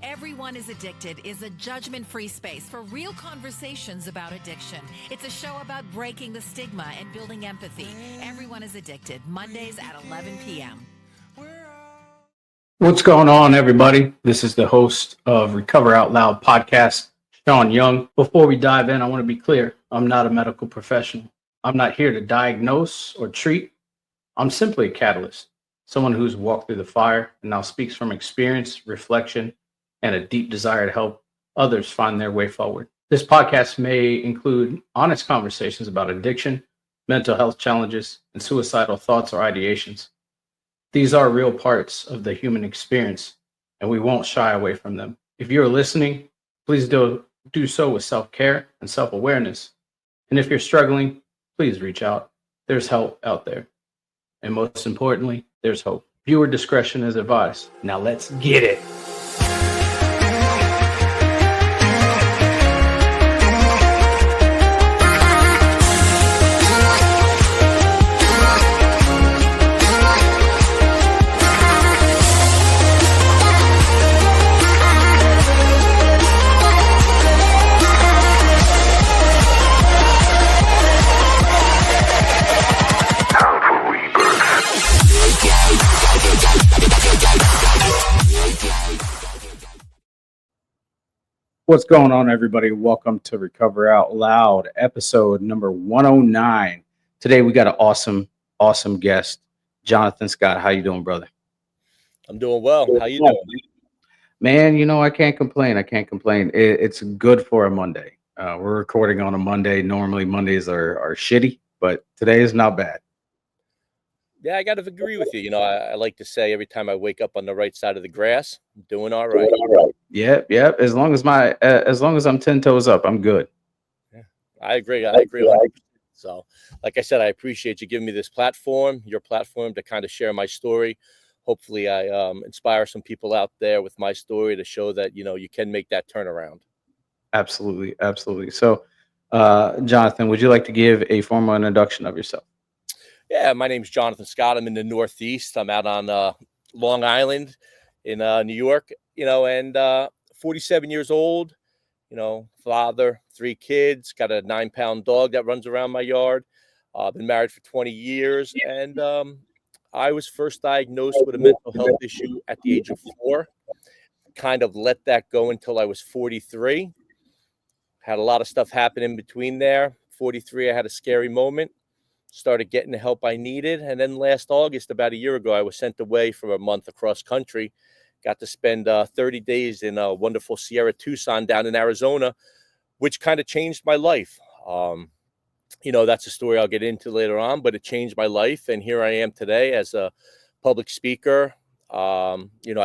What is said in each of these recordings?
Everyone is Addicted is a judgment-free space for real conversations about addiction. It's a show about breaking the stigma and building empathy. Everyone is Addicted, Mondays at 11 p.m. What's going on, everybody? This is the host of Recover Out Loud podcast, Sean Young. Before we dive in, I want to be clear. I'm not a medical professional. I'm not here to diagnose or treat. I'm simply a catalyst, someone who's walked through the fire and now speaks from experience, reflection, and a deep desire to help others find their way forward. This podcast may include honest conversations about addiction, mental health challenges, and suicidal thoughts or ideations. These are real parts of the human experience, and we won't shy away from them. If you're listening, please do so with self-care and self-awareness. And if you're struggling, please reach out. There's help out there. And most importantly, there's hope. Viewer discretion is advised. Now let's get it. What's going on, everybody? Welcome to Recover Out Loud, episode number 109. Today, we got an awesome guest, Jonathon Scott. How you doing, brother? I'm doing well. How you doing? Man, I can't complain. It's good for a Monday. We're recording on a Monday. Normally, Mondays are shitty, but today is not bad. Yeah, I got to agree with you. I like to say every time I wake up on the right side of the grass, I'm doing all right. Yep. As long as I'm 10 toes up, I'm good. Yeah, I agree. 100%. So, like I said, I appreciate you giving me this platform, your platform, to kind of share my story. Hopefully, I inspire some people out there with my story to show that you can make that turnaround. Absolutely. So, Jonathon, would you like to give a formal introduction of yourself? Yeah, my name's Jonathon Scott. I'm in the Northeast. I'm out on Long Island in New York, and 47 years old, father, 3 kids, got a 9-pound dog that runs around my yard. Been married for 20 years. And I was first diagnosed with a mental health issue at the age of 4. Kind of let that go until I was 43. Had a lot of stuff happen in between there. 43, I had a scary moment. Started getting the help I needed. And then last August, about a year ago, I was sent away for a month across country. Got to spend 30 days in a wonderful Sierra Tucson down in Arizona, which kind of changed my life. That's a story I'll get into later on, but it changed my life. And here I am today as a public speaker. I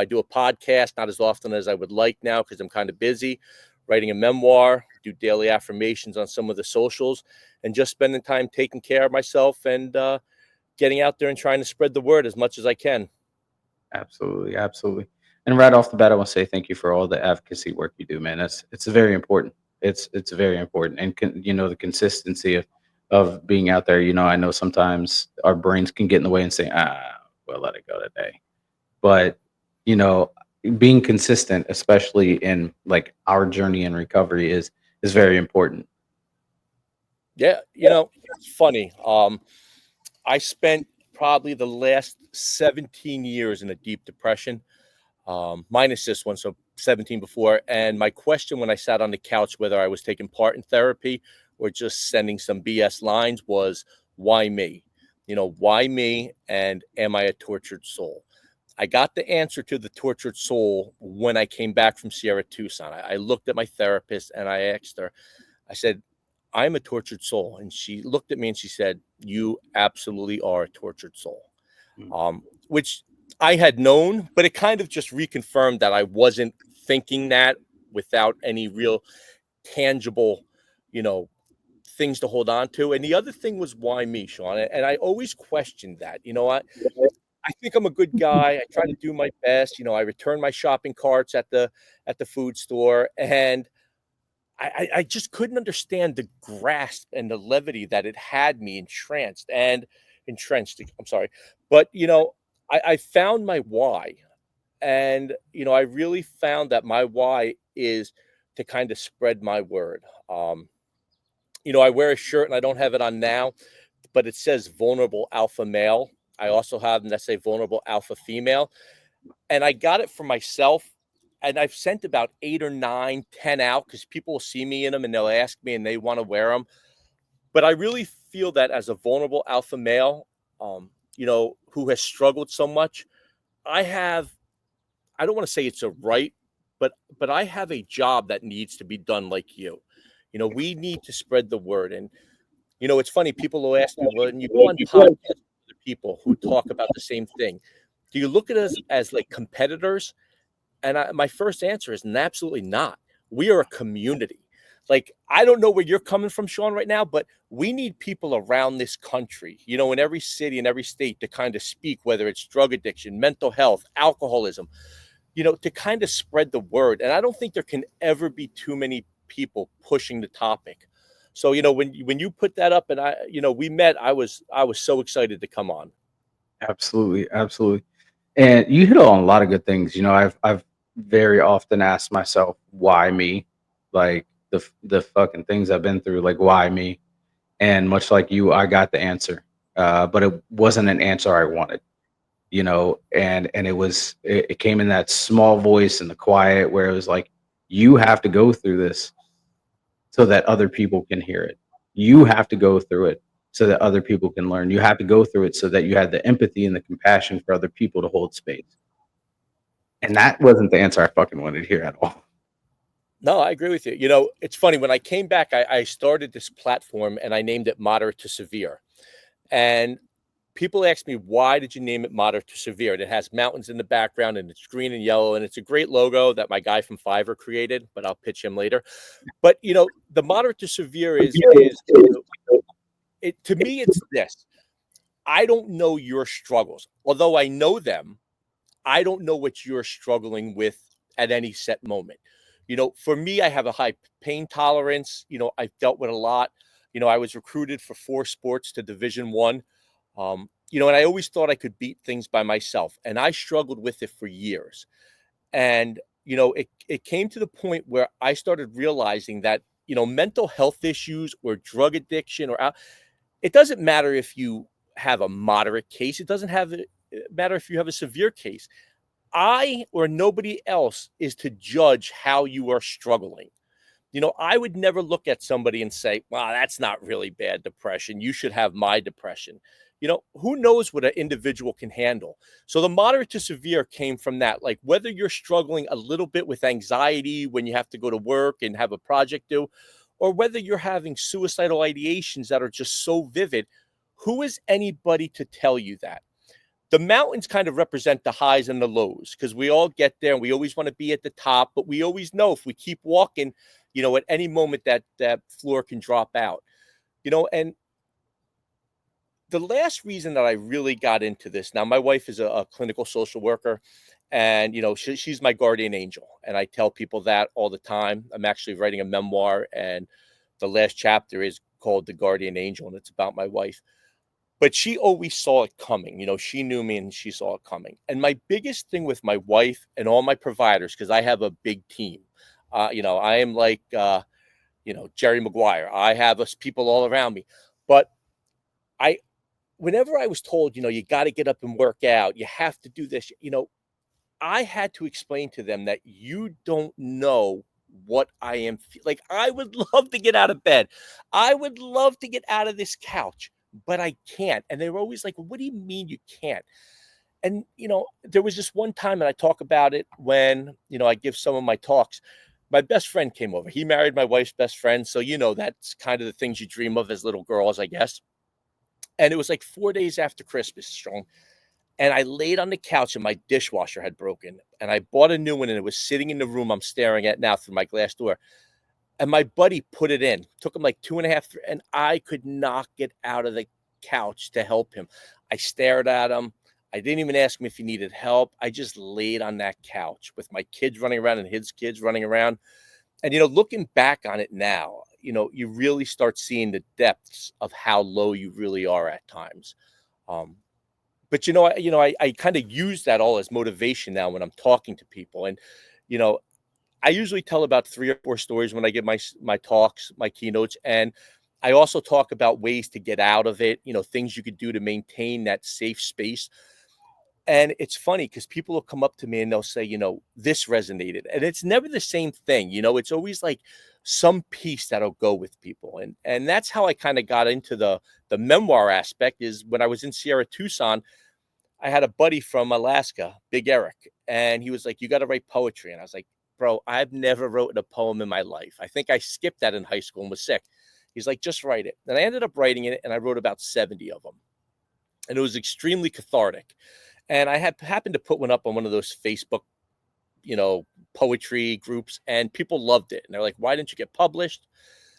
do a podcast, not as often as I would like now because I'm kind of busy, writing a memoir, do daily affirmations on some of the socials, and just spending time taking care of myself and getting out there and trying to spread the word as much as I can. Absolutely. And right off the bat, I want to say thank you for all the advocacy work you do, man. It's very important. It's very important. And the consistency of being out there. I know sometimes our brains can get in the way and say, well, let it go today. But being consistent, especially in like our journey in recovery, is very important. Yeah, it's funny. I spent probably the last 17 years in a deep depression, minus this one, so 17 before. And my question when I sat on the couch, whether I was taking part in therapy or just sending some BS lines, was why me? Why me? And am I a tortured soul? I got the answer to the tortured soul when I came back from Sierra Tucson. I looked at my therapist and I asked her, I said, I'm a tortured soul. And she looked at me and she said, you absolutely are a tortured soul, which I had known, but it kind of just reconfirmed that I wasn't thinking that without any real tangible, things to hold on to. And the other thing was, why me, Sean? And I always questioned that. I think I'm a good guy. I try to do my best. I return my shopping carts at the food store, and I just couldn't understand the grasp and the levity that it had me entrenched. I'm sorry. But, I found my why. And, I really found that my why is to kind of spread my word. I wear a shirt and I don't have it on now, but it says vulnerable alpha male. I also have them that say vulnerable alpha female. And I got it for myself. And I've sent about 8 or 9, 10 out because people will see me in them and they'll ask me and they want to wear them. But I really feel that as a vulnerable alpha male, who has struggled so much, I don't want to say it's a right, but I have a job that needs to be done like you. We need to spread the word. And, it's funny, people will ask me, well, and you go on podcasts with other people who talk about the same thing. Do you look at us as like competitors? And my first answer is absolutely not. We are a community. Like, I don't know where you're coming from, Sean, right now, but we need people around this country, in every city and every state to kind of speak, whether it's drug addiction, mental health, alcoholism, to kind of spread the word. And I don't think there can ever be too many people pushing the topic. So, when you put that up and we met, I was so excited to come on. Absolutely, absolutely. And you hit on a lot of good things. I've very often asked myself, why me? Like the fucking things I've been through, like why me? And much like you, I got the answer, but it wasn't an answer I wanted. And it came in that small voice in the quiet where it was like, you have to go through this so that other people can hear it. You have to go through it so that other people can learn. You have to go through it so that you have the empathy and the compassion for other people to hold space. And that wasn't the answer I fucking wanted to hear at all. No, I agree with you. It's funny. When I came back, I started this platform and I named it Moderate to Severe. And people ask me, why did you name it Moderate to Severe? And it has mountains in the background and it's green and yellow. And it's a great logo that my guy from Fiverr created, but I'll pitch him later. But, the Moderate to Severe to me, it's this. I don't know your struggles. Although I know them, I don't know what you're struggling with at any set moment. For me, I have a high pain tolerance. I've dealt with a lot. I was recruited for 4 sports to Division 1. And I always thought I could beat things by myself. And I struggled with it for years. And, it came to the point where I started realizing that, mental health issues or drug addiction it doesn't matter if you have a moderate case. It doesn't matter if you have a severe case. I or nobody else is to judge how you are struggling. I would never look at somebody and say, wow, that's not really bad depression. You should have my depression. Who knows what an individual can handle? So the moderate to severe came from that. Like, whether you're struggling a little bit with anxiety when you have to go to work and have a project due, or whether you're having suicidal ideations that are just so vivid, who is anybody to tell you that? The mountains kind of represent the highs and the lows because we all get there and we always want to be at the top, but we always know if we keep walking, at any moment that floor can drop out, and the last reason that I really got into this, now my wife is a clinical social worker and, she's my guardian angel. And I tell people that all the time. I'm actually writing a memoir and the last chapter is called The Guardian Angel and it's about my wife. But she always saw it coming. She knew me and she saw it coming. And my biggest thing with my wife and all my providers, because I have a big team, I am like, Jerry Maguire. I have us people all around me. But whenever I was told, you got to get up and work out, you have to do this, I had to explain to them that you don't know what I am. Like, I would love to get out of bed. I would love to get out of this couch, but I can't. And they were always like, what do you mean you can't? And, there was just one time, and I talk about it when, I give some of my talks. My best friend came over. He married my wife's best friend. So, that's kind of the things you dream of as little girls, I guess. And it was like 4 days after Christmas, Strong. And I laid on the couch and my dishwasher had broken. And I bought a new one and it was sitting in the room I'm staring at now through my glass door. And my buddy put it in. Took him like 2.5, and I could not get out of the couch to help him. I stared at him. I didn't even ask him if he needed help. I just laid on that couch with my kids running around and his kids running around. And, looking back on it now, you really start seeing the depths of how low you really are at times. but I kind of use that all as motivation now when I'm talking to people. And, you know, I usually tell about 3 or 4 stories when I give my talks, my keynotes, and I also talk about ways to get out of it, things you could do to maintain that safe space. And it's funny because people will come up to me and they'll say, this resonated. And it's never the same thing. It's always like some piece that'll go with people. And that's how I kind of got into the memoir aspect. Is when I was in Sierra Tucson, I had a buddy from Alaska, Big Eric, and he was like, you got to write poetry. And I was like, bro, I've never written a poem in my life. I think I skipped that in high school and was sick. He's like, just write it. And I ended up writing it, and I wrote about 70 of them. And it was extremely cathartic. And I happened to put one up on one of those Facebook, poetry groups, and people loved it. And they're like, why didn't you get published?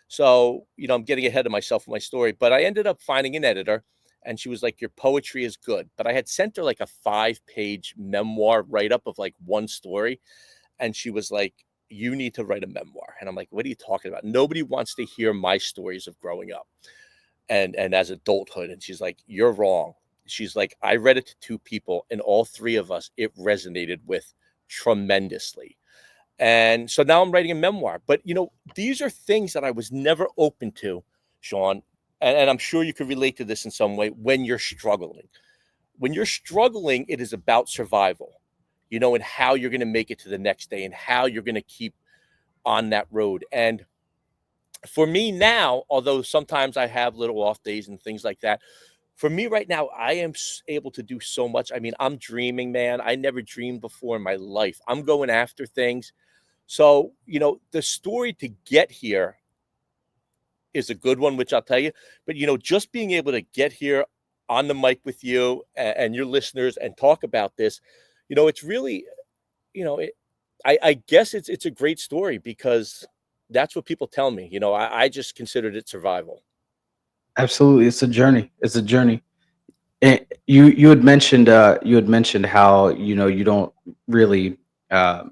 So, I'm getting ahead of myself with my story, but I ended up finding an editor, and she was like, your poetry is good. But I had sent her like a 5-page memoir write-up of like one story. And she was like, you need to write a memoir. And I'm like, what are you talking about? Nobody wants to hear my stories of growing up and as adulthood. And she's like, you're wrong. She's like, I read it to 2 people, and all 3 of us, it resonated with tremendously. And so now I'm writing a memoir. But, these are things that I was never open to, Sean. And I'm sure you could relate to this in some way when you're struggling. When you're struggling, it is about survival, and how you're going to make it to the next day and how you're going to keep on that road. And for me now, although sometimes I have little off days and things like that, for me right now, I am able to do so much. I mean, I'm dreaming, man. I never dreamed before in my life. I'm going after things. So, the story to get here is a good one, which I'll tell you. But, just being able to get here on the mic with you and your listeners and talk about this, it's really, I guess it's a great story because that's what people tell me. I just considered it survival. Absolutely, it's a journey. It's a journey. And you had mentioned how you don't really uh,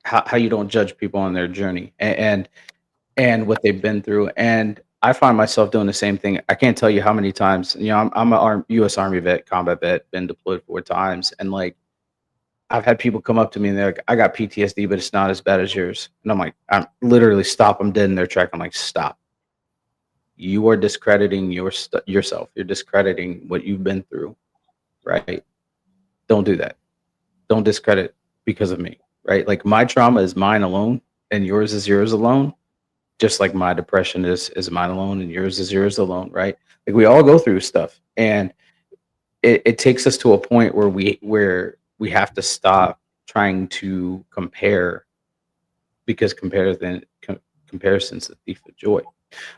how you don't judge people on their journey and what they've been through. And I find myself doing the same thing. I can't tell you how many times. I'm a U.S. Army vet, combat vet, been deployed 4 times, and like I've had people come up to me and they're like, "I got PTSD, but it's not as bad as yours." And I'm like, I'm literally stop them dead in their track. I'm like, stop. You are discrediting yourself. You're discrediting what you've been through, right? Don't do that. Don't discredit because of me, right? Like my trauma is mine alone, and yours is yours alone. Just like my depression is mine alone, and yours is yours alone, right? Like we all go through stuff, and it takes us to a point where we have to stop trying to compare because comparison's the thief of joy.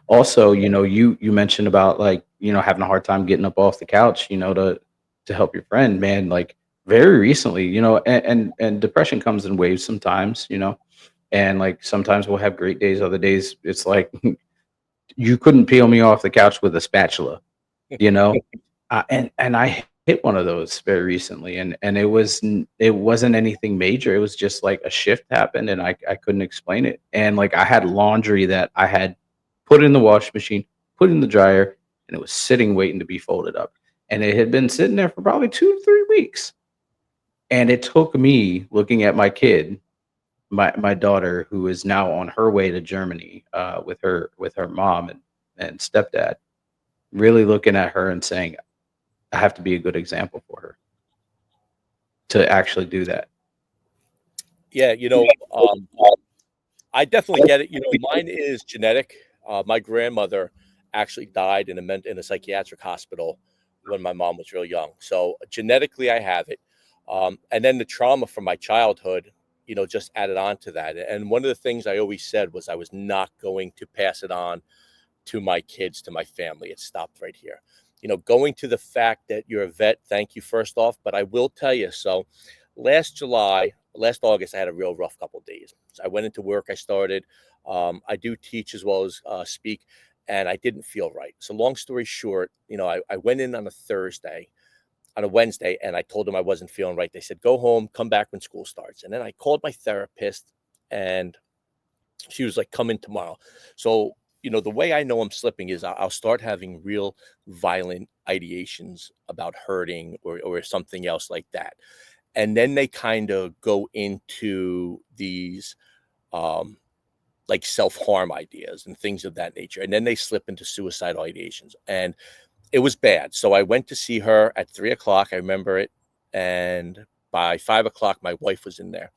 Also, you mentioned about like, having a hard time getting up off the couch, to help your friend, man. Like very recently, and depression comes in waves sometimes, and like sometimes we'll have great days, other days it's like you couldn't peel me off the couch with a spatula, you know. And I hit one of those very recently, and it wasn't anything major. It was just like a shift happened, and I couldn't explain it. And like I had laundry that I had put in the wash machine, put in the dryer, and it was sitting waiting to be folded up. And it had been sitting there for probably 2 to 3 weeks. And it took me looking at my kid, my daughter, who is now on her way to Germany with her mom and stepdad, really looking at her and saying, I have to be a good example for her to actually do that. Yeah, I definitely get it. Mine is genetic. My grandmother actually died in a psychiatric hospital when my mom was real young. So genetically, I have it. And then the trauma from my childhood, just added on to that. And one of the things I always said was I was not going to pass it on to my kids, to my family. It stopped right here. Going to the fact that you're a vet, thank you first off, but I will tell you. So last August, I had a real rough couple of days. So I went into work. I started. I do teach as well as speak, and I didn't feel right. So long story short, I went in on a Wednesday, and I told them I wasn't feeling right. They said, go home, come back when school starts. And then I called my therapist, and she was like, come in tomorrow. So the way I know I'm slipping is I'll start having real violent ideations about hurting or something else like that. And then they kind of go into these um, like self-harm ideas and things of that nature. And then they slip into suicidal ideations. And it was bad. So I went to see her at 3 o'clock. I remember it. And by 5 o'clock, my wife was in there.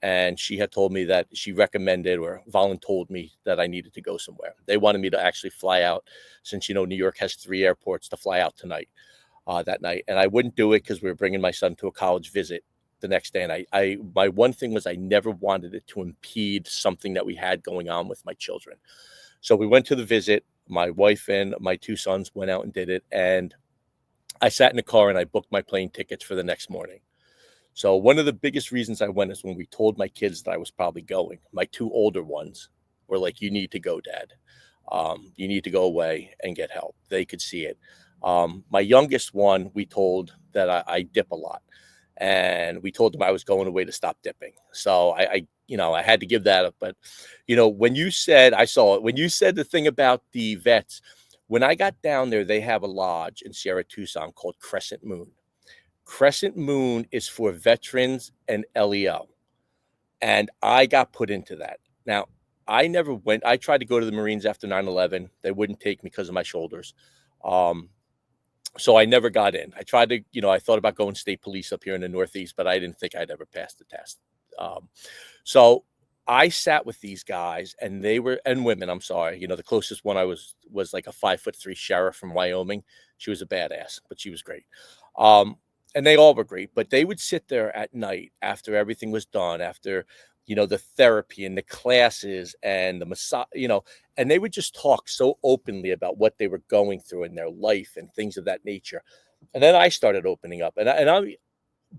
And she had told me that she recommended or voluntold me that I needed to go somewhere. They wanted me to actually fly out since, New York has 3 airports to fly out tonight, that night. And I wouldn't do it because we were bringing my son to a college visit the next day. And my one thing was I never wanted it to impede something that we had going on with my children. So we went to the visit. My wife and my 2 sons went out and did it. And I sat in the car and I booked my plane tickets for the next morning. So one of the biggest reasons I went is when we told my kids that I was probably going. My 2 older ones were like, "You need to go, Dad. You need to go away and get help." They could see it. My youngest one, we told that I dip a lot, and we told him I was going away to stop dipping. So I had to give that up. But when you said, I saw it when you said the thing about the vets. When I got down there, they have a lodge in Sierra Tucson called Crescent Moon. Crescent Moon is for veterans and LEO. And I got put into that. Now, I never went. I tried to go to the Marines after 9/11. They wouldn't take me because of my shoulders. Um, so I never got in. I tried to, I thought about going state police up here in the Northeast, but I didn't think I'd ever pass the test. So I sat with these guys and and women, I'm sorry. The closest one I was like a 5'3" sheriff from Wyoming. She was a badass, but she was great. Um, and they all were great, but they would sit there at night after everything was done, after, the therapy and the classes and the massage, and they would just talk so openly about what they were going through in their life and things of that nature. And then I started opening up, and I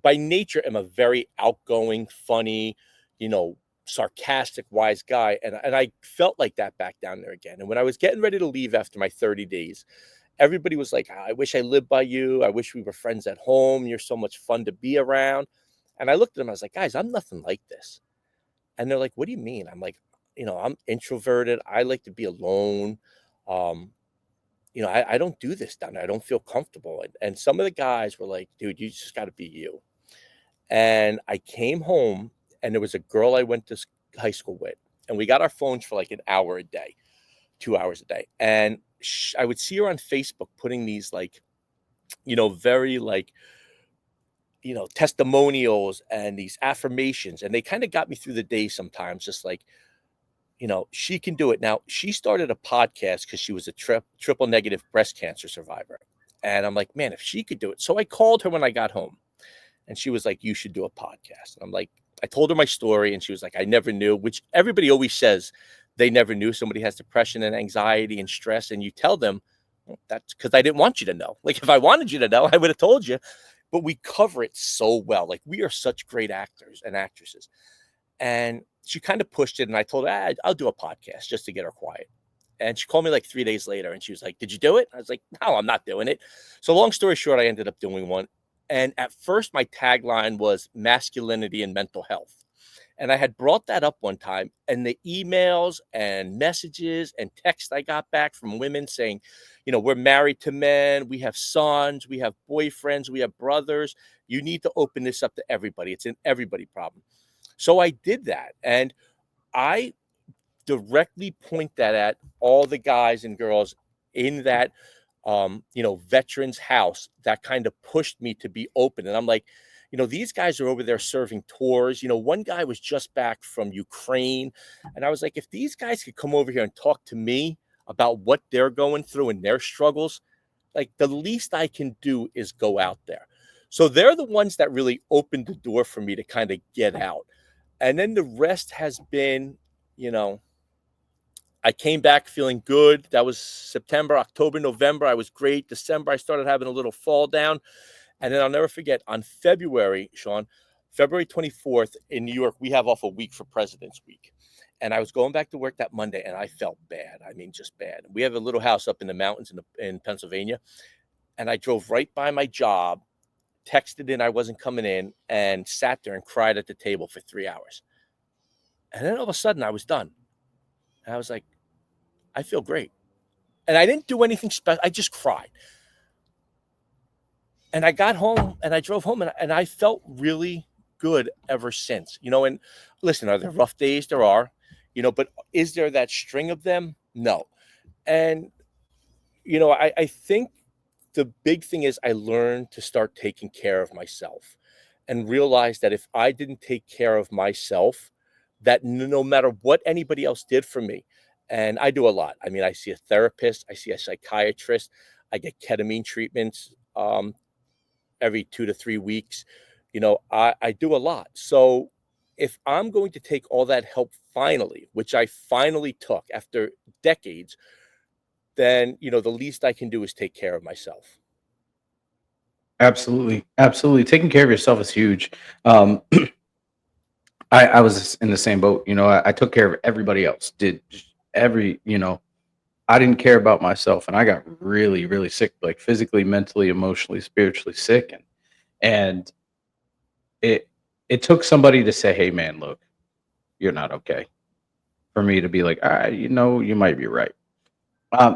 by nature am a very outgoing, funny, you know, sarcastic, wise guy. And I felt like that back down there again. And when I was getting ready to leave after my 30 days, everybody was like, "I wish I lived by you. I wish we were friends at home. You're so much fun to be around." And I looked at them, I was like, "Guys, I'm nothing like this." And they're like, "What do you mean?" I'm like, I'm introverted. I like to be alone. Um, I don't do this down there. I don't feel comfortable. And some of the guys were like, "Dude, you just got to be you." And I came home and there was a girl I went to high school with, and we got our phones for like an hour a day, 2 hours a day. And I would see her on Facebook putting these like, very like, testimonials and these affirmations. And they kind of got me through the day sometimes, just like, she can do it. Now, she started a podcast because she was a triple negative breast cancer survivor. And I'm like, man, if she could do it. So I called her when I got home. And she was like, "You should do a podcast." And I'm like, I told her my story, and she was like, "I never knew," which everybody always says they never knew somebody has depression and anxiety and stress. And you tell them, "Well, that's because I didn't want you to know." Like, if I wanted you to know, I would have told you. But we cover it so well. Like, we are such great actors and actresses. And she kind of pushed it. And I told her, I'll do a podcast just to get her quiet. And she called me like 3 days later and she was like, "Did you do it?" I was like, "No, I'm not doing it." So long story short, I ended up doing one. And at first my tagline was masculinity and mental health. And I had brought that up one time, and the emails and messages and texts I got back from women saying, "We're married to men, we have sons, we have boyfriends, we have brothers. You need to open this up to everybody. It's an everybody problem." So I did that. And I directly point that at all the guys and girls in that veterans house that kind of pushed me to be open. And I'm like, these guys are over there serving tours. One guy was just back from Ukraine. And I was like, if these guys could come over here and talk to me about what they're going through and their struggles, like, the least I can do is go out there. So they're the ones that really opened the door for me to kind of get out. And then the rest has been, you know, I came back feeling good. That was September, October, November. I was great. December, I started having a little fall down. And then I'll never forget on February, Sean, February 24th in New York, we have off a week for President's Week. And I was going back to work that Monday and I felt bad. I mean, just bad. We have a little house up in the mountains in Pennsylvania. And I drove right by my job, texted in I wasn't coming in, and sat there and cried at the table for 3 hours. And then all of a sudden I was done. And I was like, I feel great. And I didn't do anything special. I just cried. And I got home and I drove home and I felt really good ever since. And listen, are there rough days? There are, but is there that string of them? No. And, I think the big thing is I learned to start taking care of myself and realize that if I didn't take care of myself, that no matter what anybody else did for me, and I do a lot. I mean, I see a therapist, I see a psychiatrist, I get ketamine treatments every 2 to 3 weeks. I do a lot. So if I'm going to take all that help finally, which I finally took after decades, then, the least I can do is take care of myself. Absolutely, absolutely. Taking care of yourself is huge. Um, I was in the same boat. I took care of everybody else. Did every, I didn't care about myself, and I got really, really sick, like physically, mentally, emotionally, spiritually sick, and it it took somebody to say, "Hey, man, look, you're not okay." For me to be like, you might be right.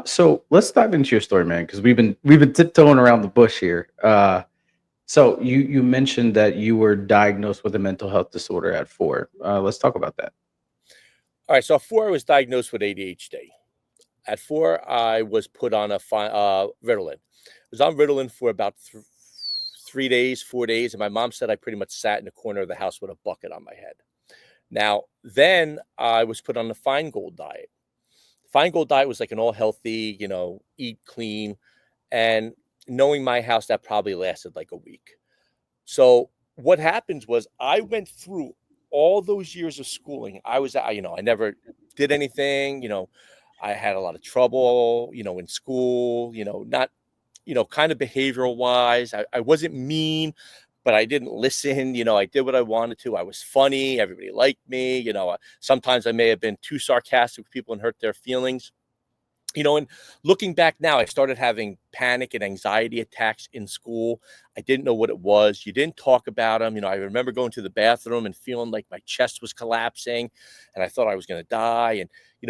So let's dive into your story, man, because we've been tiptoeing around the bush here. So you mentioned that you were diagnosed with a mental health disorder at 4. Let's talk about that. All right. So at 4, I was diagnosed with ADHD. At 4, I was put on Ritalin. I was on Ritalin for about 3 days, 4 days, and my mom said I pretty much sat in the corner of the house with a bucket on my head. Now, then I was put on the Feingold diet. Feingold diet was like an all healthy, eat clean. And knowing my house, that probably lasted like a week. So what happens was I went through all those years of schooling. I never did anything, I had a lot of trouble, in school, not, kind of behavioral wise. I wasn't mean, but I didn't listen. I did what I wanted to. I was funny. Everybody liked me. Sometimes I may have been too sarcastic with people and hurt their feelings. And looking back now, I started having panic and anxiety attacks in school. I didn't know what it was. You didn't talk about them. I remember going to the bathroom and feeling like my chest was collapsing and I thought I was going to die. And,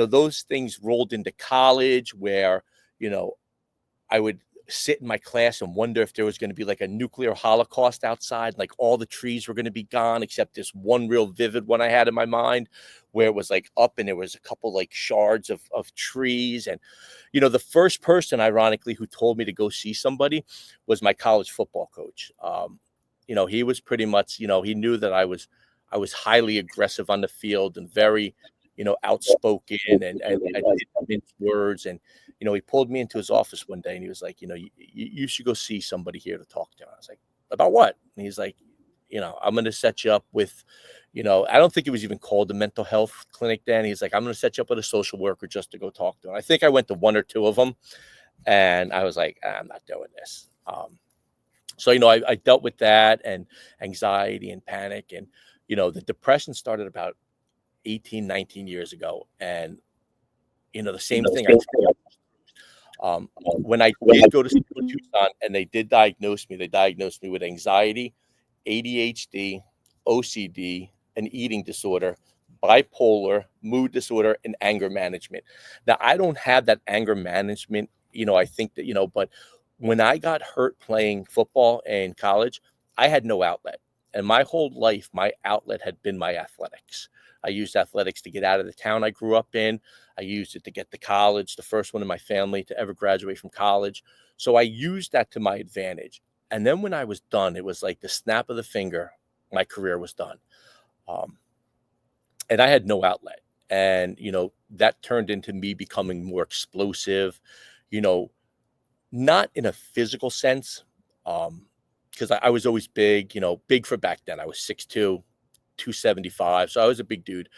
those things rolled into college where, I would sit in my class and wonder if there was going to be like a nuclear holocaust outside, like all the trees were going to be gone, except this one real vivid one I had in my mind where it was like up and there was a couple like shards of trees. And, the first person, ironically, who told me to go see somebody was my college football coach. He was pretty much, he knew that I was highly aggressive on the field and very, outspoken and didn't mince words. And, he pulled me into his office one day and he was like, you should go see somebody here to talk to. And I was like, about what? And he's like, I'm going to set you up with, I don't think it was even called a mental health clinic then. He's like, I'm going to set you up with a social worker just to go talk to him. I think I went to 1 or 2 of them and I was like, I'm not doing this. So, I dealt with that and anxiety and panic and, the depression started about 18, 19 years ago. And, the same thing. When I did go to school in Tucson and they did diagnose me, with anxiety, ADHD, OCD, an eating disorder, bipolar, mood disorder, and anger management. Now, I don't have that anger management, I think that, but when I got hurt playing football in college, I had no outlet. And my whole life, my outlet had been my athletics. I used athletics to get out of the town I grew up in. I used it to get to college, the first one in my family to ever graduate from college. So I used that to my advantage. And then when I was done, it was like the snap of the finger, my career was done. Um, and I had no outlet. And, that turned into me becoming more explosive, you know, not in a physical sense, because I was always big, big for back then. I was 6'2", 275. So I was a big dude,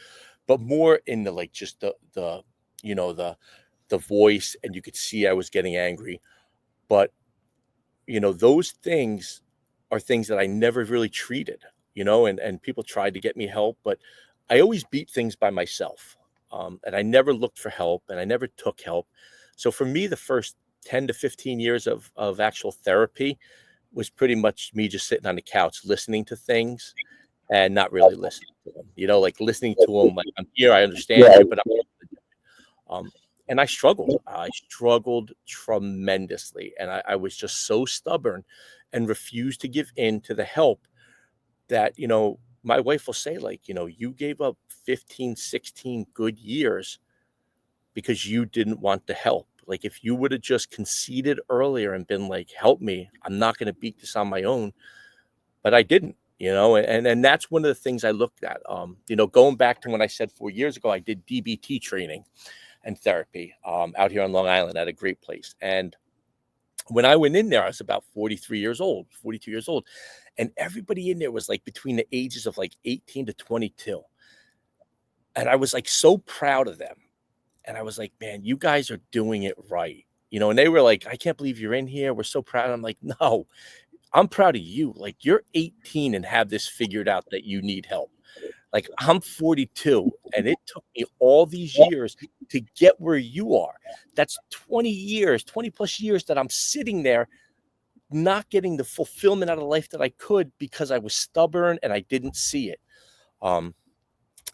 but more in the like just the you know the voice, and you could see I was getting angry. But those things are things that I never really treated, and people tried to get me help, but I always beat things by myself. And I never looked for help and I never took help. So for me, the first 10 to 15 years of actual therapy was pretty much me just sitting on the couch, listening to things and not really listening to them, like listening to them, like, I'm here, I understand you, but I'm, And I struggled. I struggled tremendously. And I was just so stubborn and refused to give in to the help that, my wife will say, like, you gave up 15, 16 good years because you didn't want the help. Like, if you would have just conceded earlier and been like, help me, I'm not going to beat this on my own. But I didn't, and that's one of the things I looked at. Going back to when I said 4 years ago, I did DBT training and therapy out here on Long Island at a great place. And when I went in there, I was about 43 years old, 42 years old. And everybody in there was like between the ages of like 18 to 22. And I was like so proud of them. And I was like, man, you guys are doing it right. And they were like, I can't believe you're in here. We're so proud. I'm like, no, I'm proud of you. Like, you're 18 and have this figured out that you need help. Like, I'm 42 and it took me all these years to get where you are. That's 20 years, 20 plus years that I'm sitting there not getting the fulfillment out of life that I could because I was stubborn and I didn't see it.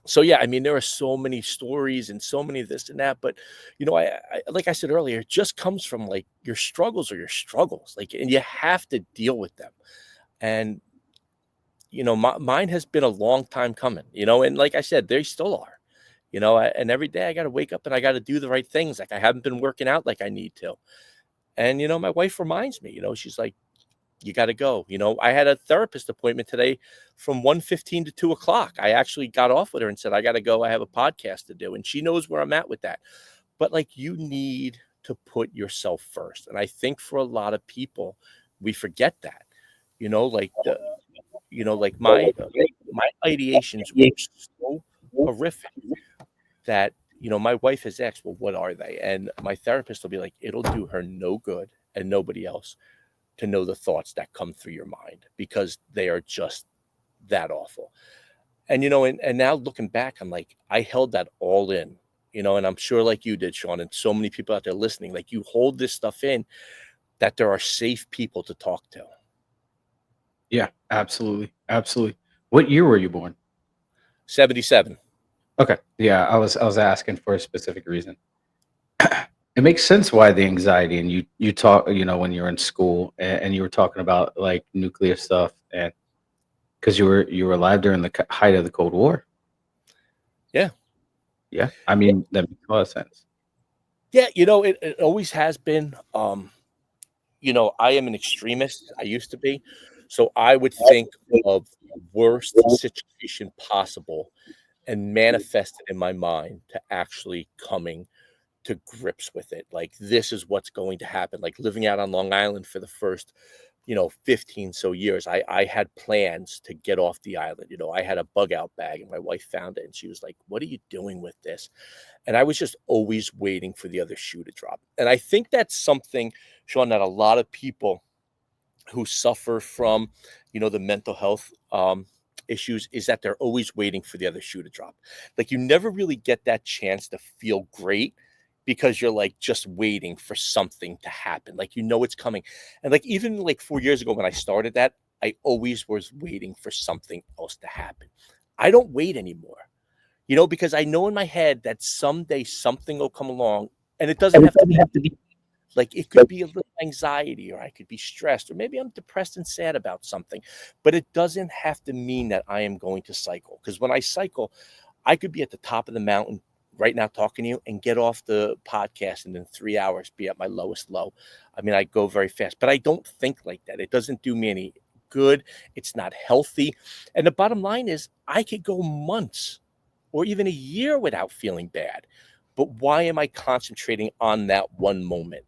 So yeah, I mean, there are so many stories and so many of this and that, but I like I said earlier, it just comes from like your struggles are your struggles, like, and you have to deal with them. And mine has been a long time coming, and like I said, they still are, and every day I got to wake up and I got to do the right things. Like, I haven't been working out like I need to. And, my wife reminds me, she's like, you got to go. I had a therapist appointment today from 1:15 to 2 o'clock. I actually got off with her and said, I got to go. I have a podcast to do. And she knows where I'm at with that. But like, you need to put yourself first. And I think for a lot of people, we forget that, like like my ideations were so horrific that, my wife has asked, well, what are they? And my therapist will be like, it'll do her no good and nobody else to know the thoughts that come through your mind because they are just that awful. And, and now looking back, I'm like, I held that all in, and I'm sure like you did, Sean, and so many people out there listening, like, you hold this stuff in that there are safe people to talk to. Yeah, absolutely. Absolutely. What year were you born? 77. Okay. Yeah, I was asking for a specific reason. It makes sense why the anxiety, and you talk, when you're in school and you were talking about like nuclear stuff, and because you were alive during the height of the Cold War. Yeah. Yeah. I mean, that makes a lot of sense. Yeah. It always has been. I am an extremist. I used to be. So I would think of the worst situation possible and manifest it in my mind to actually coming to grips with it. Like, this is what's going to happen. Like, living out on Long Island for the first, 15 so years, I had plans to get off the island. I had a bug out bag and my wife found it and she was like, what are you doing with this? And I was just always waiting for the other shoe to drop. And I think that's something, Sean, that a lot of people who suffer from, the mental health issues is that they're always waiting for the other shoe to drop. Like, you never really get that chance to feel great because you're like just waiting for something to happen. Like, it's coming. And like, even like 4 years ago when I started that, I always was waiting for something else to happen. I don't wait anymore, because I know in my head that someday something will come along, and it doesn't have to be like, it could be a little anxiety, or I could be stressed, or maybe I'm depressed and sad about something, but it doesn't have to mean that I am going to cycle. Because when I cycle, I could be at the top of the mountain right now talking to you and get off the podcast and in 3 hours be at my lowest low. I mean, I go very fast, but I don't think like that. It doesn't do me any good. It's not healthy. And the bottom line is, I could go months or even a year without feeling bad. But why am I concentrating on that one moment?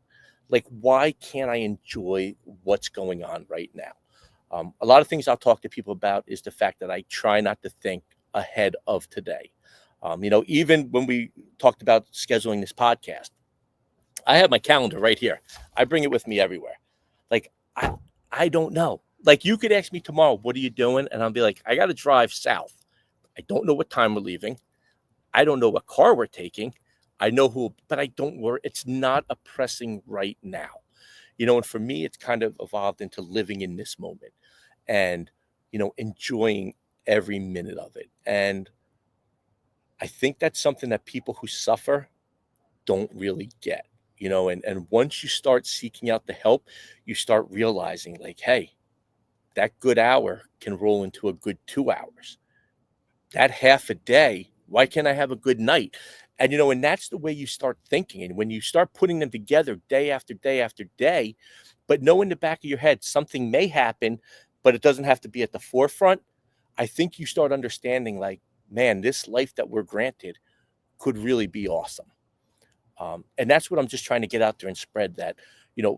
Like, why can't I enjoy what's going on right now? A lot of things I'll talk to people about is the fact that I try not to think ahead of today. Even when we talked about scheduling this podcast, I have my calendar right here. I bring it with me everywhere. Like, I don't know. Like, you could ask me tomorrow, what are you doing? And I'll be like, I got to drive south. I don't know what time we're leaving. I don't know what car we're taking. I know who, but I don't worry. It's not a pressing right now. And for me, it's kind of evolved into living in this moment and, enjoying every minute of it. And I think that's something that people who suffer don't really get, and once you start seeking out the help, you start realizing like, hey, that good hour can roll into a good 2 hours. That half a day, why can't I have a good night? And that's the way you start thinking. And when you start putting them together day after day after day, but know in the back of your head, something may happen, but it doesn't have to be at the forefront. I think you start understanding like, man, this life that we're granted could really be awesome. And that's what I'm just trying to get out there and spread that,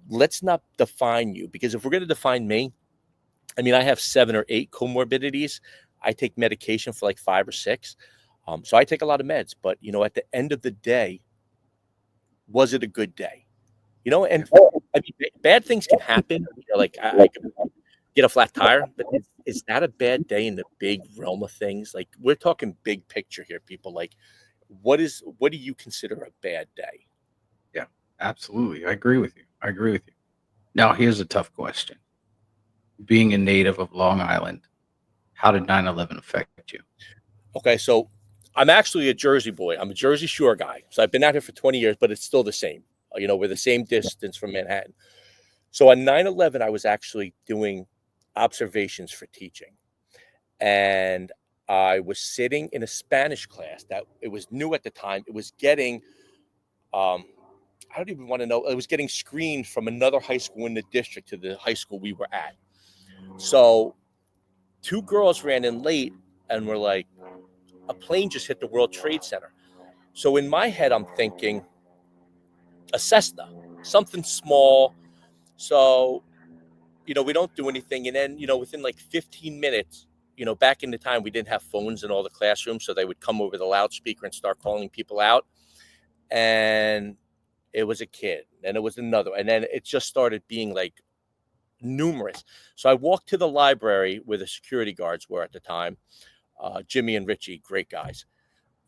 let's not define you, because if we're going to define me, I mean, I have 7 or 8 comorbidities. I take medication for like 5 or 6. So I take a lot of meds, but at the end of the day, was it a good day? And I mean, bad things can happen. Like I could get a flat tire, but is that a bad day in the big realm of things? Like we're talking big picture here, people. Like, what do you consider a bad day? Yeah, absolutely. I agree with you. Now, here's a tough question. Being a native of Long Island, how did 9/11 affect you? Okay, so I'm actually a Jersey boy. I'm a Jersey Shore guy. So I've been out here for 20 years, but it's still the same. We're the same distance from Manhattan. So on 9/11, I was actually doing observations for teaching. And I was sitting in a Spanish class that it was new at the time. It was getting, I don't even want to know, it was getting screened from another high school in the district to the high school we were at. So 2 girls ran in late and were like, a plane just hit the World Trade Center. So in my head, I'm thinking a Cessna, something small. So, we don't do anything. And then, within like 15 minutes, back in the time, we didn't have phones in all the classrooms. So they would come over the loudspeaker and start calling people out. And it was a kid, and it was another. And then it just started being like numerous. So I walked to the library where the security guards were at the time. Jimmy and Richie, great guys,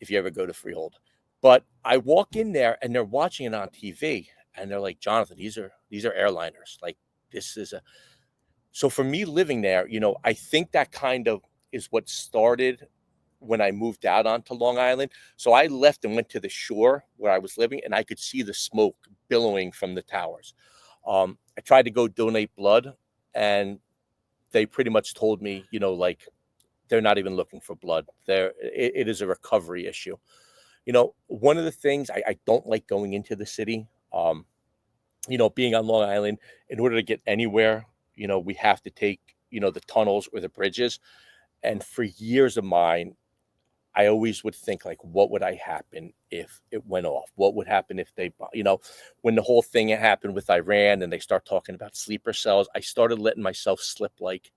if you ever go to Freehold. But I walk in there and they're watching it on TV and they're like, Jonathan, these are airliners. Like this is so for me living there, I think that kind of is what started when I moved out onto Long Island. So I left and went to the shore where I was living and I could see the smoke billowing from the towers. I tried to go donate blood and they pretty much told me, like they're not even looking for blood. It is a recovery issue. One of the things I don't like going into the city, being on Long Island, in order to get anywhere, we have to take, the tunnels or the bridges. And for years of mine, I always would think like, what would I happen if it went off? What would happen if they, when the whole thing happened with Iran and they start talking about sleeper cells, I started letting myself slip like,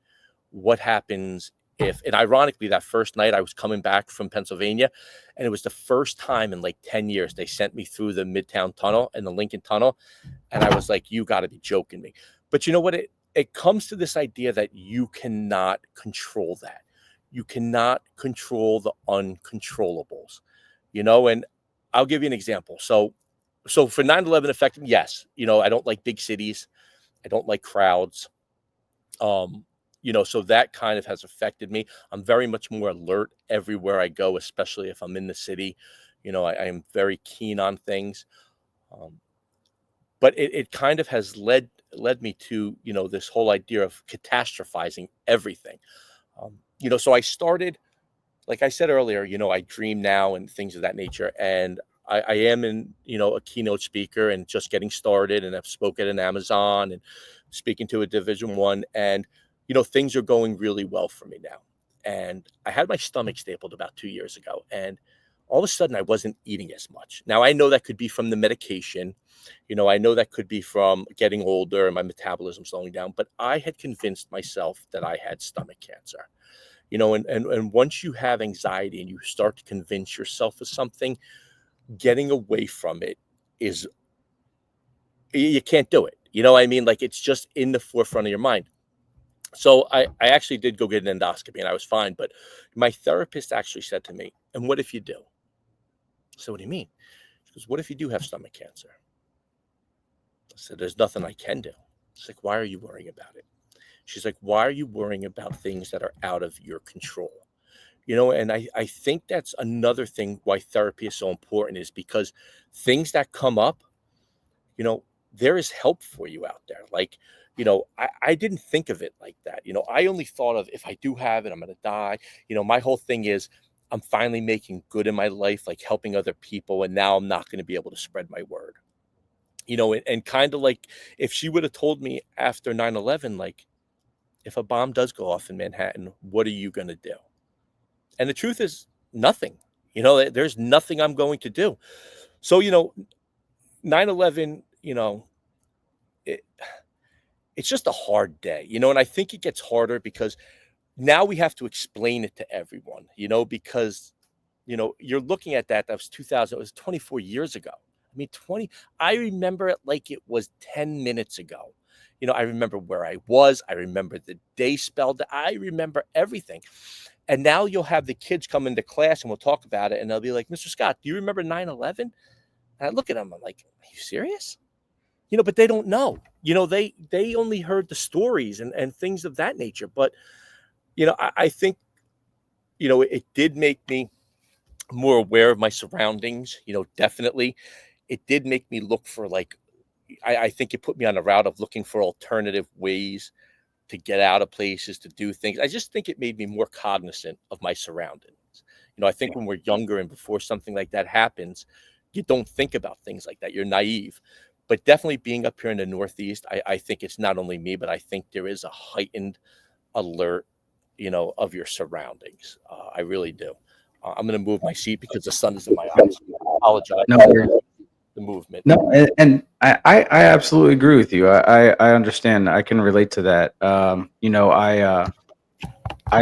what happens if, and ironically, that first night I was coming back from Pennsylvania and it was the first time in like 10 years they sent me through the Midtown Tunnel and the Lincoln Tunnel. And I was like, you got to be joking me. But you know what? It comes to this idea that you cannot control that. You cannot control the uncontrollables, and I'll give you an example. So for 9/11 effect, yes, I don't like big cities. I don't like crowds. So that kind of has affected me. I'm very much more alert everywhere I go, especially if I'm in the city. I am very keen on things. But it kind of has led me to, this whole idea of catastrophizing everything. So I started, like I said earlier, I dream now and things of that nature. And I am a keynote speaker and just getting started. And I've spoken at Amazon and speaking to a Division 1. And, things are going really well for me now. And I had my stomach stapled about 2 years ago. And all of a sudden I wasn't eating as much. Now I know that could be from the medication. I know that could be from getting older and my metabolism slowing down. But I had convinced myself that I had stomach cancer. And once you have anxiety and you start to convince yourself of something, getting away from it is, you can't do it. What I mean? Like it's just in the forefront of your mind. So I actually did go get an endoscopy and I was fine. But my therapist actually said to me, and what if you do? So what do you mean? She goes, what if you do have stomach cancer? I said, there's nothing I can do. She's like, why are you worrying about it? She's like, why are you worrying about things that are out of your control? And I think that's another thing why therapy is so important, is because things that come up, there is help for you out there. Like, I didn't think of it like that. I only thought of, if I do have it, I'm going to die. My whole thing is, I'm finally making good in my life, like helping other people. And now I'm not going to be able to spread my word, and kind of like, if she would have told me after 9/11, like, if a bomb does go off in Manhattan, what are you going to do? And the truth is nothing. There's nothing I'm going to do. So, 9/11, it, it's just a hard day, and I think it gets harder because now we have to explain it to everyone, because, you're looking at that was 2000, it was 24 years ago. I mean, I remember it like it was 10 minutes ago. I remember where I was. I remember the day spelled. I remember everything. And now you'll have the kids come into class and we'll talk about it. And they'll be like, Mr. Scott, do you remember 9/11? And I look at them, I'm like, are you serious? But they don't know. They only heard the stories and things of that nature. But, I think, it did make me more aware of my surroundings, definitely. It did make me look for, like, I think it put me on a route of looking for alternative ways to get out of places, to do things. I just think it made me more cognizant of my surroundings. I think when we're younger and before something like that happens, you don't think about things like that. You're naive. But definitely being up here in the Northeast, I think it's not only me, but I think there is a heightened alert, of your surroundings. I really do. I'm going to move my seat because the sun is in my eyes. I apologize. No, For the movement. no, and I absolutely agree with you. I understand. I can relate to that. I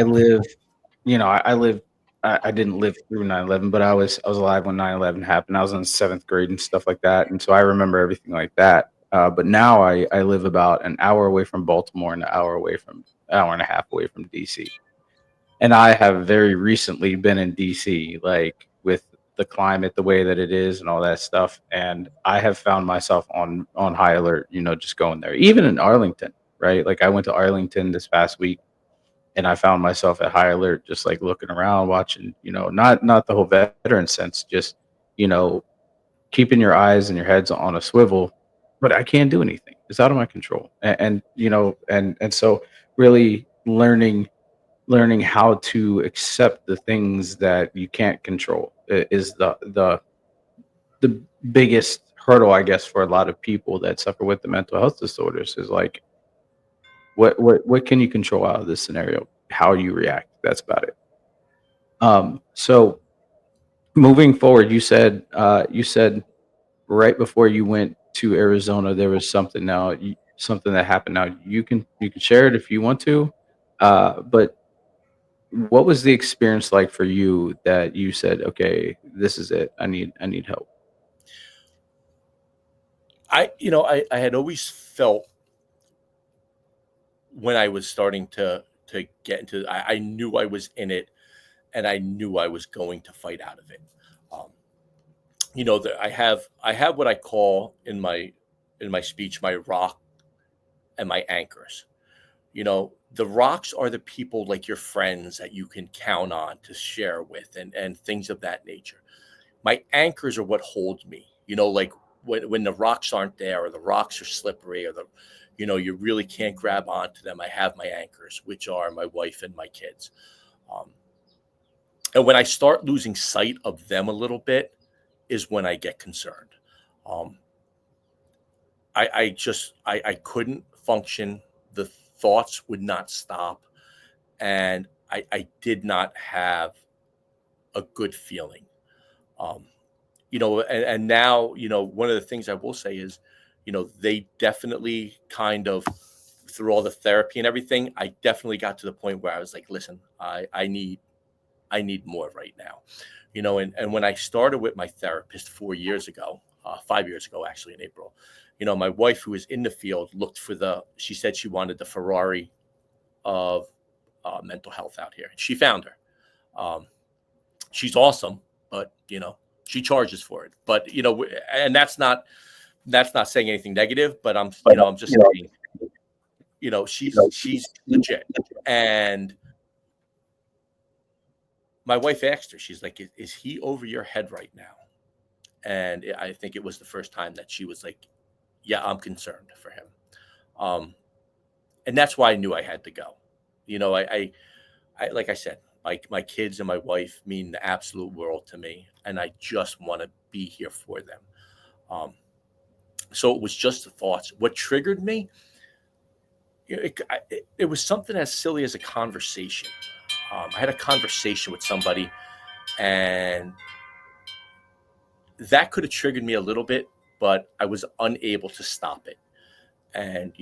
live, I live. I didn't live through 9/11, but I was alive when 9/11 happened. I was in 7th grade and stuff like that, and so I remember everything like that. But now I live about an hour away from Baltimore and an hour and a half away from DC. And I have very recently been in DC, like with the climate the way that it is and all that stuff. And I have found myself on high alert, just going there. Even in Arlington, right? Like I went to Arlington this past week and I found myself at high alert, just like looking around, watching, not the whole veteran sense, just, you know, keeping your eyes and your heads on a swivel, but I can't do anything. It's out of my control. And so really learning how to accept the things that you can't control is the biggest hurdle, I guess, for a lot of people that suffer with the mental health disorders is like, what can you control out of this scenario? How you react. That's about it. So moving forward, you said right before you went to Arizona, there was something that happened. Now you can share it if you want to, but what was the experience like for you that you said, okay, this is it. I need help. I had always felt when I was starting to get into, I knew I was in it, and I knew I was going to fight out of it. Um, that I have what I call in my speech, my rock and my anchors. The rocks are the people like your friends that you can count on to share with, and things of that nature. My anchors are what holds me. Like when the rocks aren't there, or the rocks are slippery, or you really can't grab onto them. I have my anchors, which are my wife and my kids. Um, and when I start losing sight of them a little bit, is when I get concerned. Um, I couldn't function. The thoughts would not stop, and I did not have a good feeling. Um, and now, one of the things I will say is, they definitely kind of, through all the therapy and everything, I definitely got to the point where I was like, listen, I need more right now. And when I started with my therapist 4 years ago, 5 years ago, actually, in April, my wife, who was in the field, she said she wanted the Ferrari of mental health out here. She found her. Um, she's awesome, but she charges for it. But and that's not saying anything negative, but I'm just saying, she's legit. And my wife asked her, she's like, is he over your head right now? And I think it was the first time that she was like, yeah, I'm concerned for him. And that's why I knew I had to go. I like I said, my kids and my wife mean the absolute world to me, and I just want to be here for them. Um, so it was just the thoughts. What triggered me, it was something as silly as a conversation. I had a conversation with somebody, and that could have triggered me a little bit, but I was unable to stop it. And,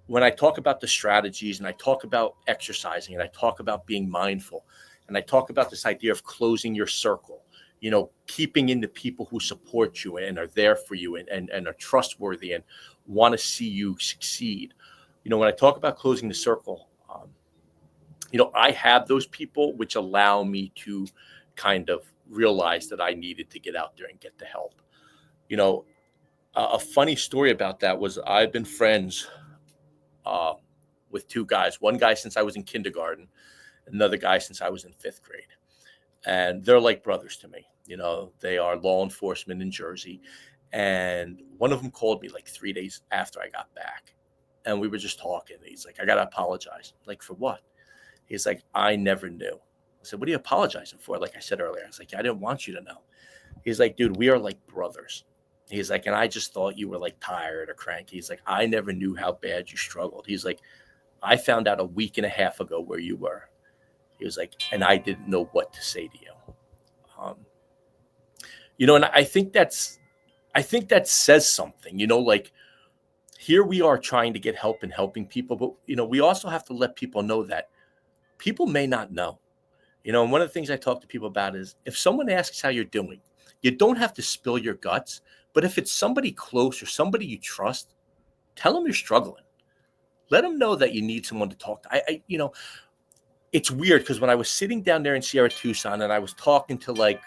when I talk about the strategies and I talk about exercising and I talk about being mindful and I talk about this idea of closing your circle, keeping in the people who support you and are there for you and are trustworthy and want to see you succeed. When I talk about closing the circle, I have those people which allow me to kind of realize that I needed to get out there and get the help. A funny story about that was I've been friends with two guys, one guy since I was in kindergarten, another guy since I was in fifth grade. And they're like brothers to me. They are law enforcement in Jersey. And one of them called me like 3 days after I got back. And we were just talking. He's like, I got to apologize. Like, for what? He's like, I never knew. I said, what are you apologizing for? Like I said earlier, I was like, I didn't want you to know. He's like, dude, we are like brothers. He's like, and I just thought you were like tired or cranky. He's like, I never knew how bad you struggled. He's like, I found out a week and a half ago where you were. He was like, and I didn't know what to say to you. And I think that says something, like here we are trying to get help and helping people, but, we also have to let people know that people may not know, and one of the things I talk to people about is if someone asks how you're doing, you don't have to spill your guts, but if it's somebody close or somebody you trust, tell them you're struggling. Let them know that you need someone to talk to. It's weird because when I was sitting down there in Sierra Tucson and I was talking to